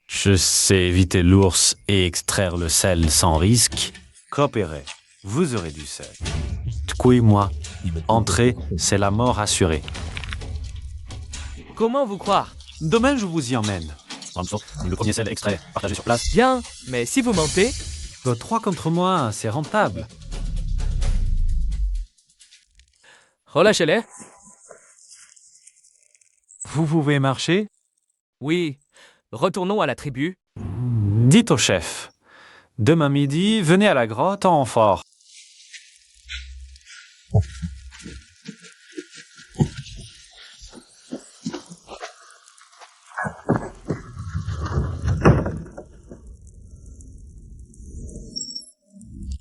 Je sais éviter l'ours et extraire le sel sans risque. Coopérez, vous aurez du sel. Tkouille-moi. Entrez, c'est la mort assurée. Comment vous croire? Demain, je vous y emmène. Le premier sel extrait, partagé sur place. Bien, mais si vous mentez, 3 contre moi, c'est rentable. relâchez-les. Vous pouvez marcher? Oui, retournons à la tribu. Dites au chef. Demain midi, venez à la grotte en renfort.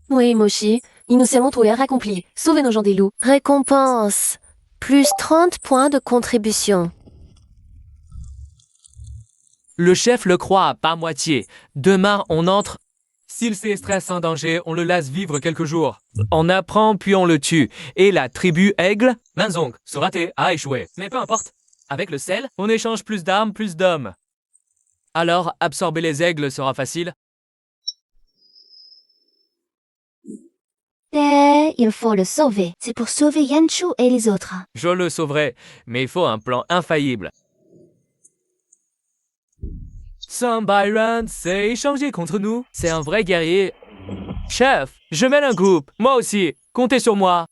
Oui, Moshi, il nous s'est montré accompli. Sauvez nos gens des loups. Récompense. Plus 30 points de contribution. Le chef le croit, pas moitié. Demain, on entre. S'il s'extrait sans danger, on le laisse vivre quelques jours. On apprend, puis on le tue. Et la tribu Aigle, Manzong, se raté, a échoué. Mais peu importe. Avec le sel, on échange plus d'armes, plus d'hommes. Alors, absorber les aigles sera facile. Il faut le sauver. C'est pour sauver Yanshu et les autres. Je le sauverai, mais il faut un plan infaillible. Sam Byron s'est échangé contre nous. C'est un vrai guerrier. Chef, je mène un groupe. Moi aussi. Comptez sur moi.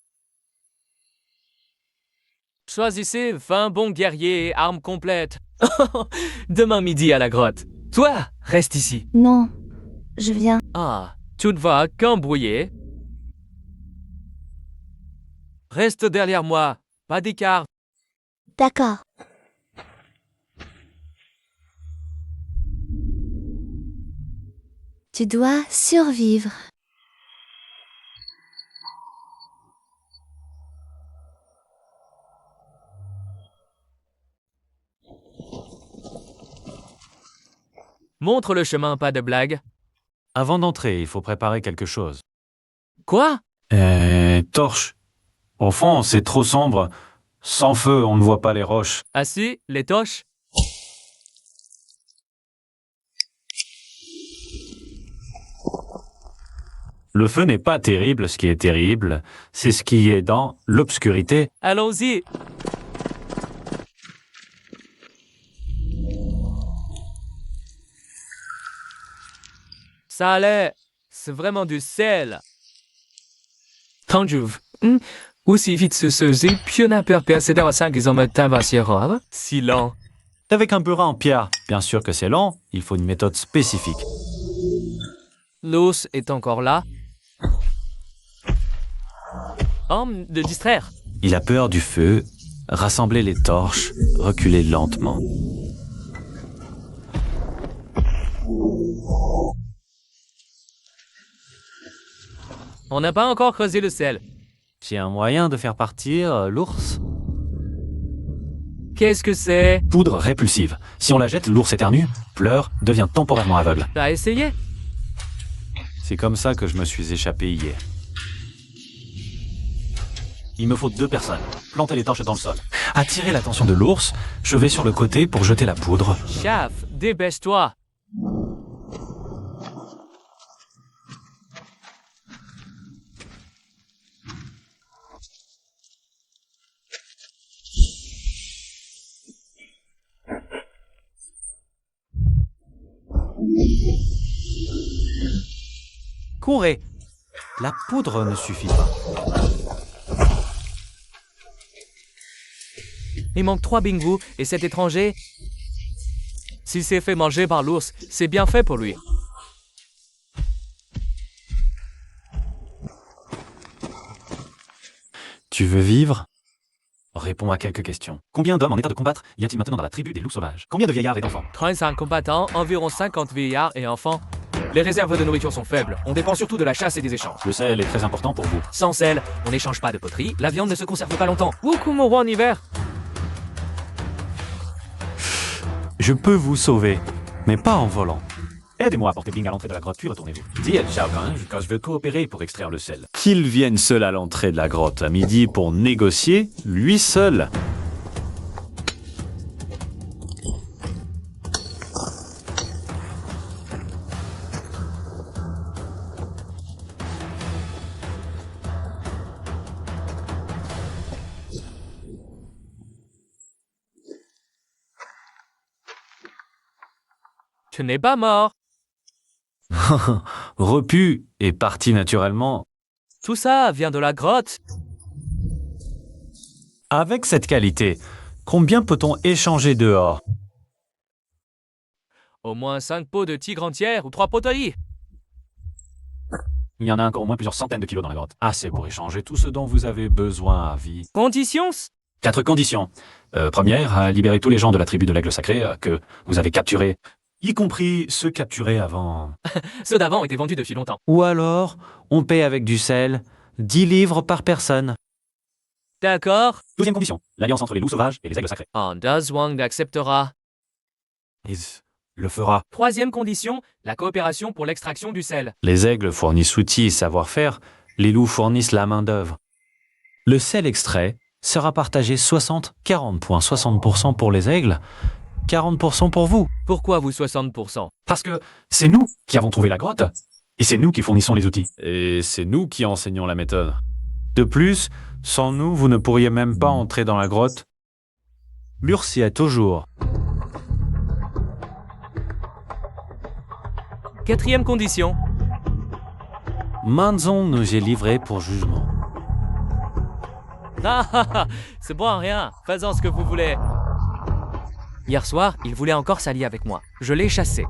Choisissez 20 bons guerriers et armes complètes. Demain midi à la grotte. Toi, reste ici. Non, je viens. Ah, tu te vas cambrouiller. Reste derrière moi. Pas d'écart. D'accord. Tu dois survivre. Montre le chemin, pas de blague. Avant d'entrer, il faut préparer quelque chose. Quoi? Torche. Au fond, c'est trop sombre. Sans feu, on ne voit pas les roches. Assis, les torches. Le feu n'est pas terrible, ce qui est terrible, c'est ce qui est dans l'obscurité. Allons-y. Ça allait. C'est vraiment du sel. Tanjuv. Aussi vite se piona per perséder 5 ils ont me tavasierov. Si lent. Avec un burin en pierre. Bien sûr que c'est lent, il faut une méthode spécifique. L'os est encore là. Homme de distraire. Il a peur du feu, rassembler les torches, reculer lentement. On n'a pas encore creusé le sel. J'ai un moyen de faire partir l'ours. Qu'est-ce que c'est? Poudre répulsive. Si on la jette, l'ours éternue, pleure, devient temporairement aveugle. T'as essayé? C'est comme ça que je me suis échappé hier. Il me faut 2 personnes. Planter les torches dans le sol. Attirer l'attention de l'ours, je vais sur le côté pour jeter la poudre. Chaf, dépêche-toi. Courez! La poudre ne suffit pas. Il manque 3 bingous et cet étranger... S'il s'est fait manger par l'ours, c'est bien fait pour lui. Tu veux vivre? Réponds à quelques questions. Combien d'hommes en état de combattre y a-t-il maintenant dans la tribu des loups sauvages? Combien de vieillards et d'enfants? 35 combattants, environ 50 vieillards et enfants. Les réserves de nourriture sont faibles. On dépend surtout de la chasse et des échanges. Le sel est très important pour vous. Sans sel, on n'échange pas de poterie, la viande ne se conserve pas longtemps. Beaucoup mourront en hiver. Je peux vous sauver, mais pas en volant. Aidez-moi à porter Bing à l'entrée de la grotte, puis retournez-vous. Dis El Chagrin, quand je veux coopérer pour extraire le sel. Qu'il vienne seul à l'entrée de la grotte à midi pour négocier, lui seul. Tu n'es pas mort. Repu et parti naturellement. Tout ça vient de la grotte. Avec cette qualité, combien peut-on échanger dehors? Au moins 5 pots de tigre entière ou 3 poteries. Il y en a encore au moins plusieurs centaines de kilos dans la grotte. Assez pour échanger tout ce dont vous avez besoin à vie. Conditions? 4 conditions. Première, à libérer tous les gens de la tribu de l'aigle sacré que vous avez capturés, y compris ceux capturés avant. Ceux d'avant ont été vendus depuis longtemps. Ou alors, on paie avec du sel, 10 livres par personne. D'accord. Deuxième condition, l'alliance entre les loups sauvages et les aigles sacrés. Dazwang acceptera. Is le fera. Troisième condition, la coopération pour l'extraction du sel. Les aigles fournissent outils et savoir-faire, les loups fournissent la main-d'œuvre. Le sel extrait sera partagé 60-40 points, 60% pour les aigles, 40% pour vous. Pourquoi vous 60%? Parce que c'est nous qui avons trouvé la grotte, et c'est nous qui fournissons les outils. Et c'est nous qui enseignons la méthode. De plus, sans nous, vous ne pourriez même pas entrer dans la grotte. L'ours y est toujours. Quatrième condition. Manzon nous est livré pour jugement. Ah ah ah, c'est bon à rien. Faisons ce que vous voulez. Hier soir, il voulait encore s'allier avec moi. Je l'ai chassé.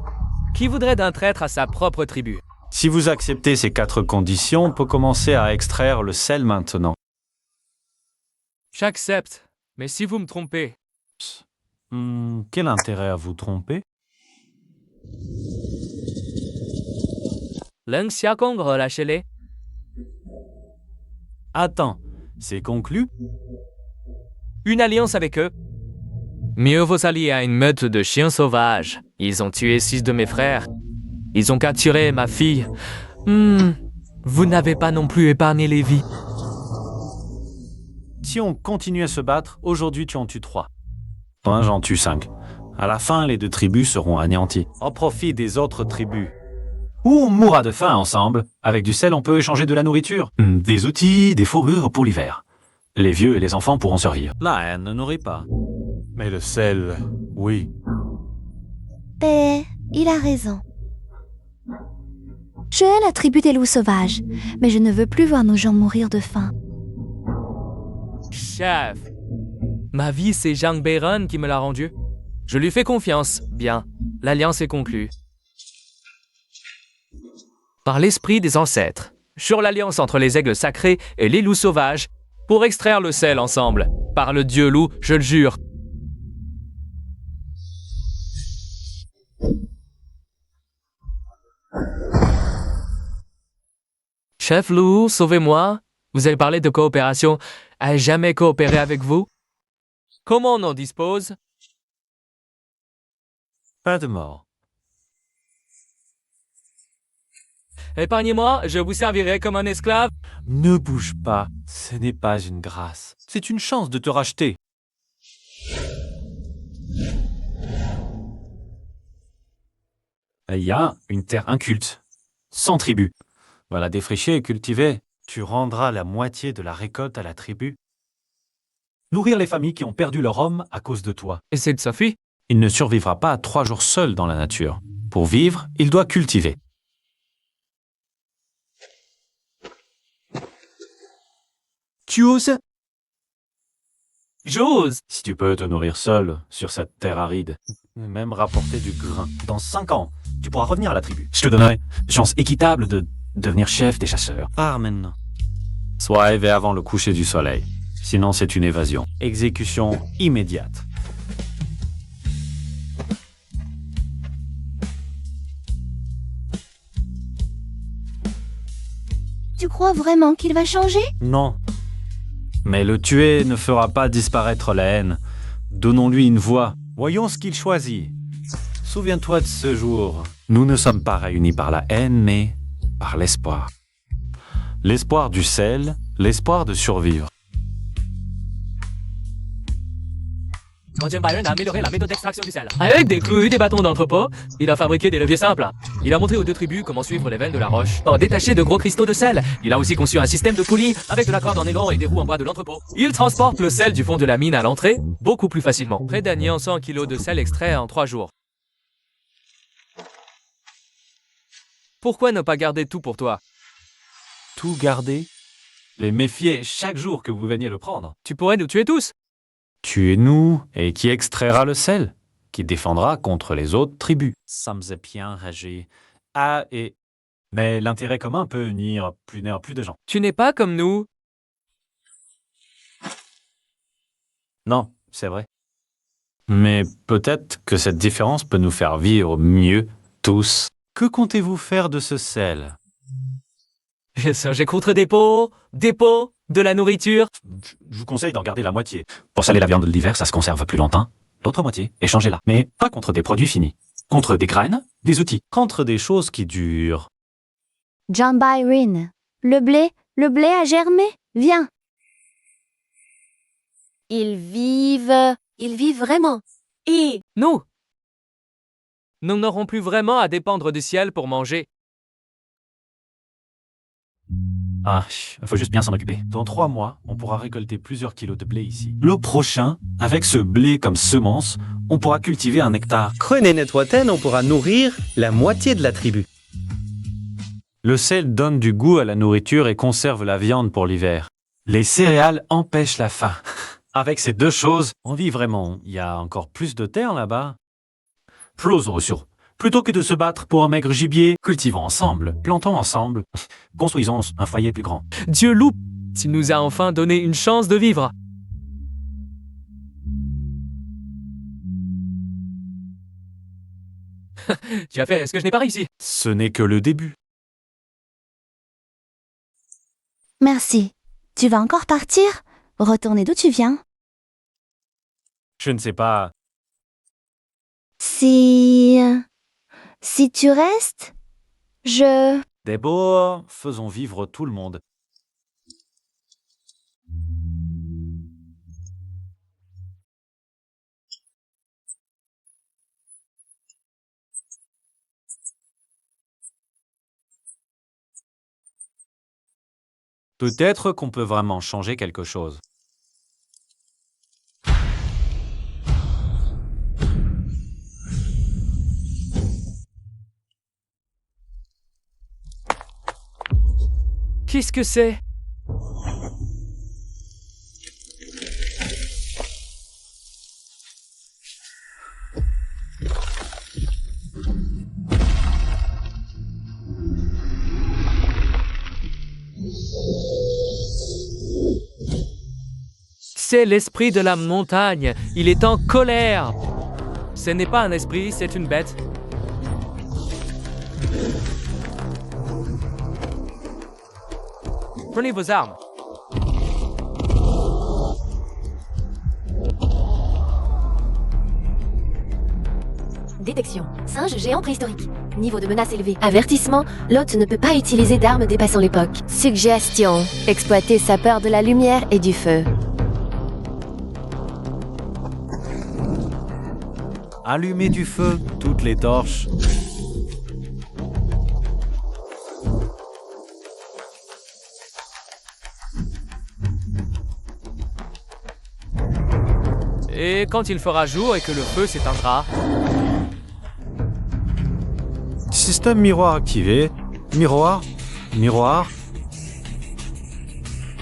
Qui voudrait d'un traître à sa propre tribu? Si vous acceptez ces 4 conditions, on peut commencer à extraire le sel maintenant. J'accepte. Mais si vous me trompez, Quel intérêt à vous tromper? 冷下公relâchez-les. Attends, c'est conclu? Une alliance avec eux. Mieux vaut s'allier à une meute de chiens sauvages. Ils ont tué 6 de mes frères. Ils ont capturé ma fille. Vous n'avez pas non plus épargné les vies. Si on continue à se battre, aujourd'hui tu en tues 3. Moi j'en tue 5. À la fin, les 2 tribus seront anéanties. Au profit des autres tribus. Ou on mourra de faim ensemble. Avec du sel, on peut échanger de la nourriture. Des outils, des fourrures pour l'hiver. Les vieux et les enfants pourront survivre. La haine ne nourrit pas. Mais le sel, oui. Il a raison. Je hais la tribu des loups sauvages, mais je ne veux plus voir nos gens mourir de faim. Chef, ma vie, c'est Jean Bayron qui me l'a rendue. Je lui fais confiance. Bien, l'alliance est conclue. Par l'esprit des ancêtres, sur l'alliance entre les aigles sacrés et les loups sauvages, pour extraire le sel ensemble. Par le dieu loup, je le jure. Chef loup, sauvez-moi. Vous avez parlé de coopération. Ai-je jamais coopéré avec vous? Comment on en dispose? Pas de mort. Épargnez-moi, je vous servirai comme un esclave. Ne bouge pas, ce n'est pas une grâce. C'est une chance de te racheter. Il y a une terre inculte, sans tribu. Va la défricher et cultiver. Tu rendras la moitié de la récolte à la tribu. Nourrir les familles qui ont perdu leur homme à cause de toi. Et c'est de Sophie? Il ne survivra pas 3 jours seul dans la nature. Pour vivre, il doit cultiver. Tu oses? J'ose. Si tu peux te nourrir seul sur cette terre aride, même rapporter du grain, dans 5 ans, tu pourras revenir à la tribu. Je te donnerai chance équitable de devenir chef des chasseurs. Pars maintenant. Sois arrivé avant le coucher du soleil. Sinon, c'est une évasion. Exécution immédiate. Tu crois vraiment qu'il va changer? Non. Mais le tuer ne fera pas disparaître la haine. Donnons-lui une voix. Voyons ce qu'il choisit. Souviens-toi de ce jour. Nous ne sommes pas réunis par la haine, mais par l'espoir. L'espoir du sel, l'espoir de survivre. James Byron a amélioré la méthode d'extraction du sel. Avec des clous et des bâtons d'entrepôt, il a fabriqué des leviers simples. Il a montré aux 2 tribus comment suivre les veines de la roche pour détacher de gros cristaux de sel. Il a aussi conçu un système de poulies avec de la corde en nylon et des roues en bois de l'entrepôt. Il transporte le sel du fond de la mine à l'entrée beaucoup plus facilement. Près d'un 100 kg de sel extrait en 3 jours. Pourquoi ne pas garder tout pour toi? Tout garder. Les méfier chaque jour que vous veniez le prendre. Tu pourrais nous tuer tous. Tuez-nous, et qui extraira le sel, qui défendra contre les autres tribus. Ça me faisait bien rager. Ah, et... Mais l'intérêt commun peut unir plus de gens. Tu n'es pas comme nous. Non, c'est vrai. Mais peut-être que cette différence peut nous faire vivre mieux, tous. Que comptez-vous faire de ce sel? J'écouterai des pots, de la nourriture. Je vous conseille d'en garder la moitié. Pour saler la viande de l'hiver, ça se conserve plus longtemps. L'autre moitié, échangez-la. Mais pas contre des produits finis. Contre des graines, des outils. Contre des choses qui durent. John Byron, le blé a germé. Viens. Ils vivent vraiment. Et Nous n'aurons plus vraiment à dépendre du ciel pour manger. Ah, faut juste bien s'en occuper. Dans 3 mois, on pourra récolter plusieurs kilos de blé ici. Le prochain, avec ce blé comme semence, on pourra cultiver 1 hectare. Prenez Netwaten, on pourra nourrir la moitié de la tribu. Le sel donne du goût à la nourriture et conserve la viande pour l'hiver. Les céréales empêchent la faim. Avec ces deux choses, On vit vraiment. Il y a encore plus de terre là-bas. Plosons sur. Plutôt que de se battre pour un maigre gibier, cultivons ensemble, plantons ensemble, construisons un foyer plus grand. Dieu loup, tu nous as enfin donné une chance de vivre. Tu as fait ce que je n'ai pas réussi. Ce n'est que le début. Merci. Tu vas encore partir? Retourner d'où tu viens? Je ne sais pas. Si tu restes, je... D'abord, faisons vivre tout le monde. Peut-être qu'on peut vraiment changer quelque chose. Qu'est-ce que c'est? C'est l'esprit de la montagne. Il est en colère. Ce n'est pas un esprit, c'est une bête. Prenez vos armes. Détection. Singe géant préhistorique. Niveau de menace élevé. Avertissement. L'hôte ne peut pas utiliser d'armes dépassant l'époque. Suggestion. Exploiter sa peur de la lumière et du feu. Allumez du feu, toutes les torches. Et quand il fera jour et que le feu s'éteindra, Système miroir activé. Miroir. Miroir.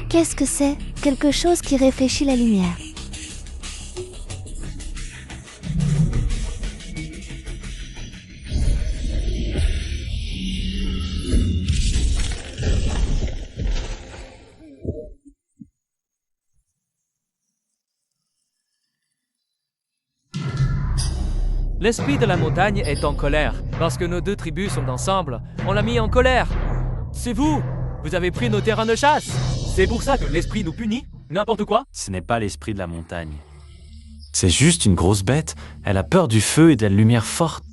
Qu'est-ce que c'est? Quelque chose qui réfléchit la lumière. l'esprit de la montagne est en colère. Parce que nos deux tribus sont ensemble, on l'a mis en colère. C'est vous! Vous avez pris nos terrains de chasse! C'est pour ça que l'esprit nous punit? N'importe quoi? Ce n'est pas l'esprit de la montagne. C'est juste une grosse bête. Elle a peur du feu et de la lumière forte.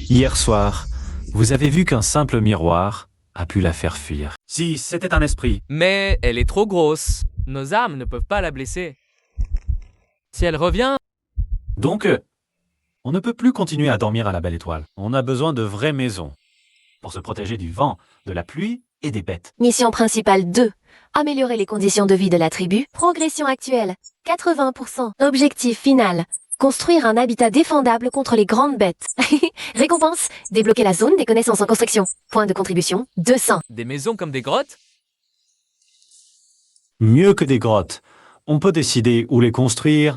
Hier soir, vous avez vu qu'un simple miroir a pu la faire fuir. Si c'était un esprit, Mais elle est trop grosse. Nos armes ne peuvent pas la blesser. Si elle revient, donc on ne peut plus continuer à dormir à la belle étoile On a besoin de vraies maisons. pour se protéger du vent, de la pluie et des bêtes. Mission principale 2. Améliorer les conditions de vie de la tribu. Progression actuelle. 80%. Objectif final. Construire un habitat défendable contre les grandes bêtes. Récompense. Débloquer la zone des connaissances en construction. Point de contribution. 200. des maisons comme des grottes? Mieux que des grottes. On peut décider où les construire.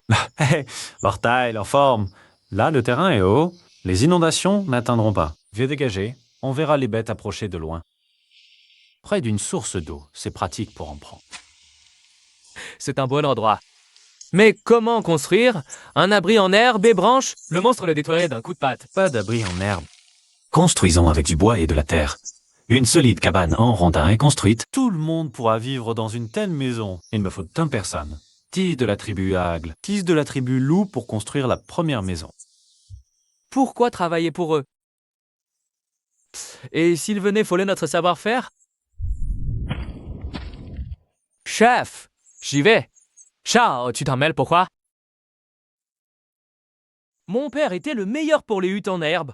Leur taille, leur forme. Là, le terrain est haut. Les inondations n'atteindront pas. Vieux dégagé, on verra les bêtes approcher de loin. Près d'une source d'eau, c'est pratique pour en prendre. C'est un bon endroit. Mais comment construire? Un abri en herbe et branches? Le monstre le détruirait d'un coup de patte. Pas d'abri en herbe. Construisons avec du bois et de la terre. Une solide cabane en rondin est construite. Tout le monde pourra vivre dans une telle maison. Il me faut une personne. Tige de la tribu Agle, tige de la tribu Loup pour construire la première maison. Pourquoi travailler pour eux? Et s'ils venaient voler notre savoir-faire? Chef, j'y vais. Chao, tu t'en mêles pourquoi? Mon père était le meilleur pour les huttes en herbe.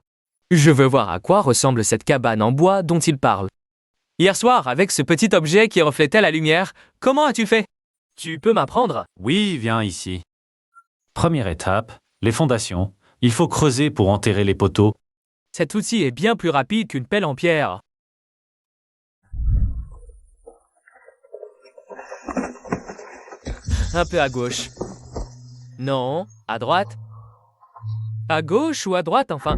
Je veux voir à quoi ressemble cette cabane en bois dont il parle. Hier soir, avec ce petit objet qui reflétait la lumière, comment as-tu fait? Tu peux m'apprendre? Oui, viens ici. Première étape, les fondations. Il faut creuser pour enterrer les poteaux. Cet outil est bien plus rapide qu'une pelle en pierre. Un peu à gauche. Non, à droite. À gauche ou à droite, enfin.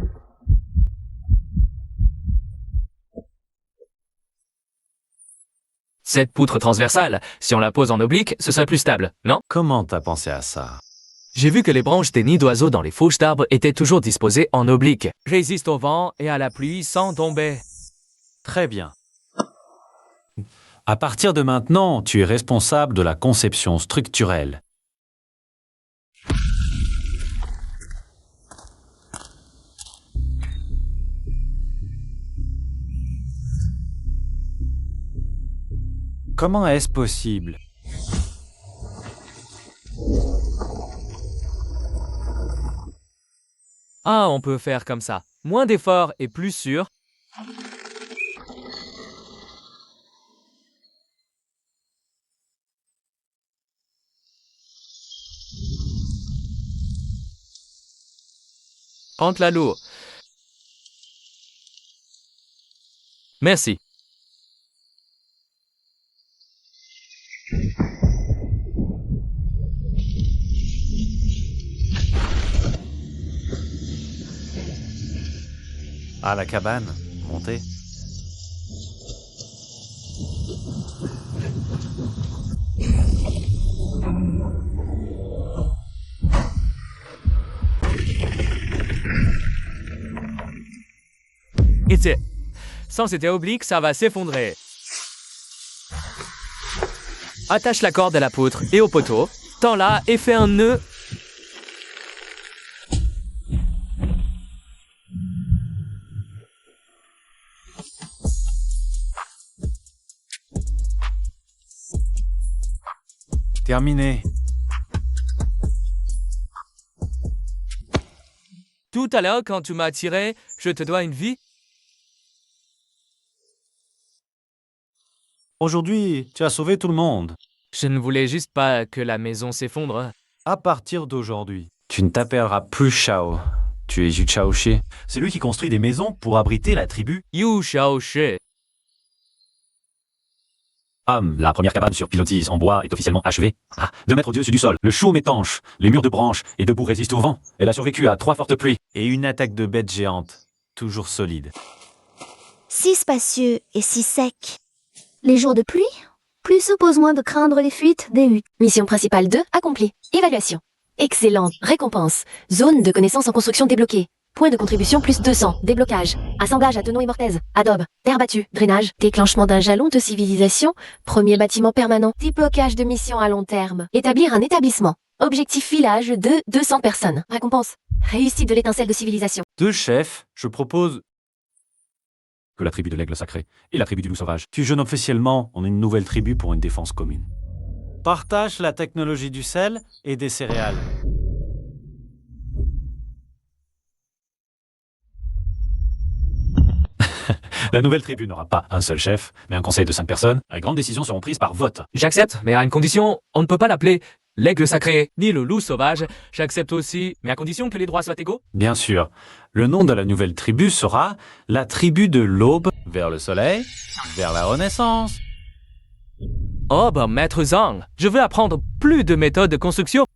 Cette poutre transversale, si on la pose en oblique, ce serait plus stable, non? Comment t'as pensé à ça? J'ai vu que les branches des nids d'oiseaux dans les fauches d'arbres étaient toujours disposées en oblique. Résistent au vent et à la pluie sans tomber. Très bien. À partir de maintenant, tu es responsable de la conception structurelle. Comment est-ce possible? Ah, on peut faire comme ça. Moins d'efforts et plus sûr. Entre la lourde. Merci. À la cabane, montez. It's it. Sans cet oblique, ça va s'effondrer. Attache la corde à la poutre et au poteau. Tends-la et fais un nœud. Terminé. Tout à l'heure, quand tu m'as tiré, je te dois une vie. Aujourd'hui, tu as sauvé tout le monde. Je ne voulais juste pas que la maison s'effondre. À partir d'aujourd'hui, tu ne t'appelleras plus Shao. Tu es Yu Shaoxi. C'est lui qui construit des maisons pour abriter la tribu. You shall shit. La première cabane sur pilotis en bois est officiellement achevée. 2 mètres au-dessus du sol, le chaume étanche, les murs de branches et debout résistent au vent. Elle a survécu à 3 fortes pluies. Et une attaque de bêtes géantes. Toujours solide. Si spacieux et si sec. Les jours de pluie, plus besoin de craindre les fuites des huttes. Mission principale 2 accomplie. Évaluation. Excellent. Récompense. Zone de connaissances en construction débloquée. Point de contribution plus 200. Déblocage. Assemblage à Tenon et Mortaise. Adobe. Terre battue. Drainage. Déclenchement d'un jalon de civilisation. Premier bâtiment permanent. Déblocage de mission à long terme. Établir un établissement. Objectif village de 200 personnes. Récompense. Réussite de l'étincelle de civilisation. 2 chefs, je propose... Que la tribu de l'aigle sacré et la tribu du loup sauvage. Fusionne officiellement en une nouvelle tribu pour une défense commune. Partage la technologie du sel et des céréales. La nouvelle tribu n'aura pas un seul chef, mais un conseil de 5 personnes. Les grandes décisions seront prises par vote. J'accepte, mais à une condition, on ne peut pas l'appeler l'aigle sacré ni le loup sauvage. J'accepte aussi, mais à condition que les droits soient égaux. Bien sûr, le nom de la nouvelle tribu sera la tribu de l'aube, vers le soleil, vers la renaissance. Oh bah maître Zhang, je veux apprendre plus de méthodes de construction.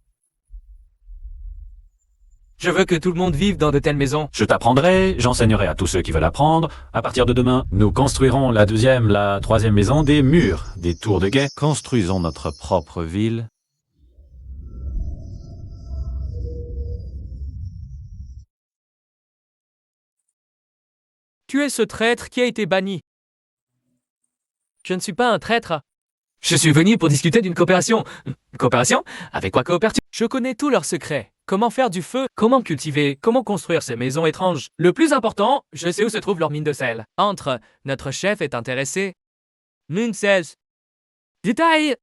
Je veux que tout le monde vive dans de telles maisons. Je t'apprendrai, j'enseignerai à tous ceux qui veulent apprendre. À partir de demain, nous construirons la 2e, la 3e maison, des murs, des tours de guet. Construisons notre propre ville. Tu es ce traître qui a été banni. Je ne suis pas un traître. Je suis venu pour discuter d'une coopération. Coopération? Avec quoi coopères-tu? Je connais tous leurs secrets. Comment faire du feu, comment cultiver, comment construire ces maisons étranges. Le plus important, je sais où se trouve leur mine de sel. Entre, notre chef est intéressé. Mine 16. Détail!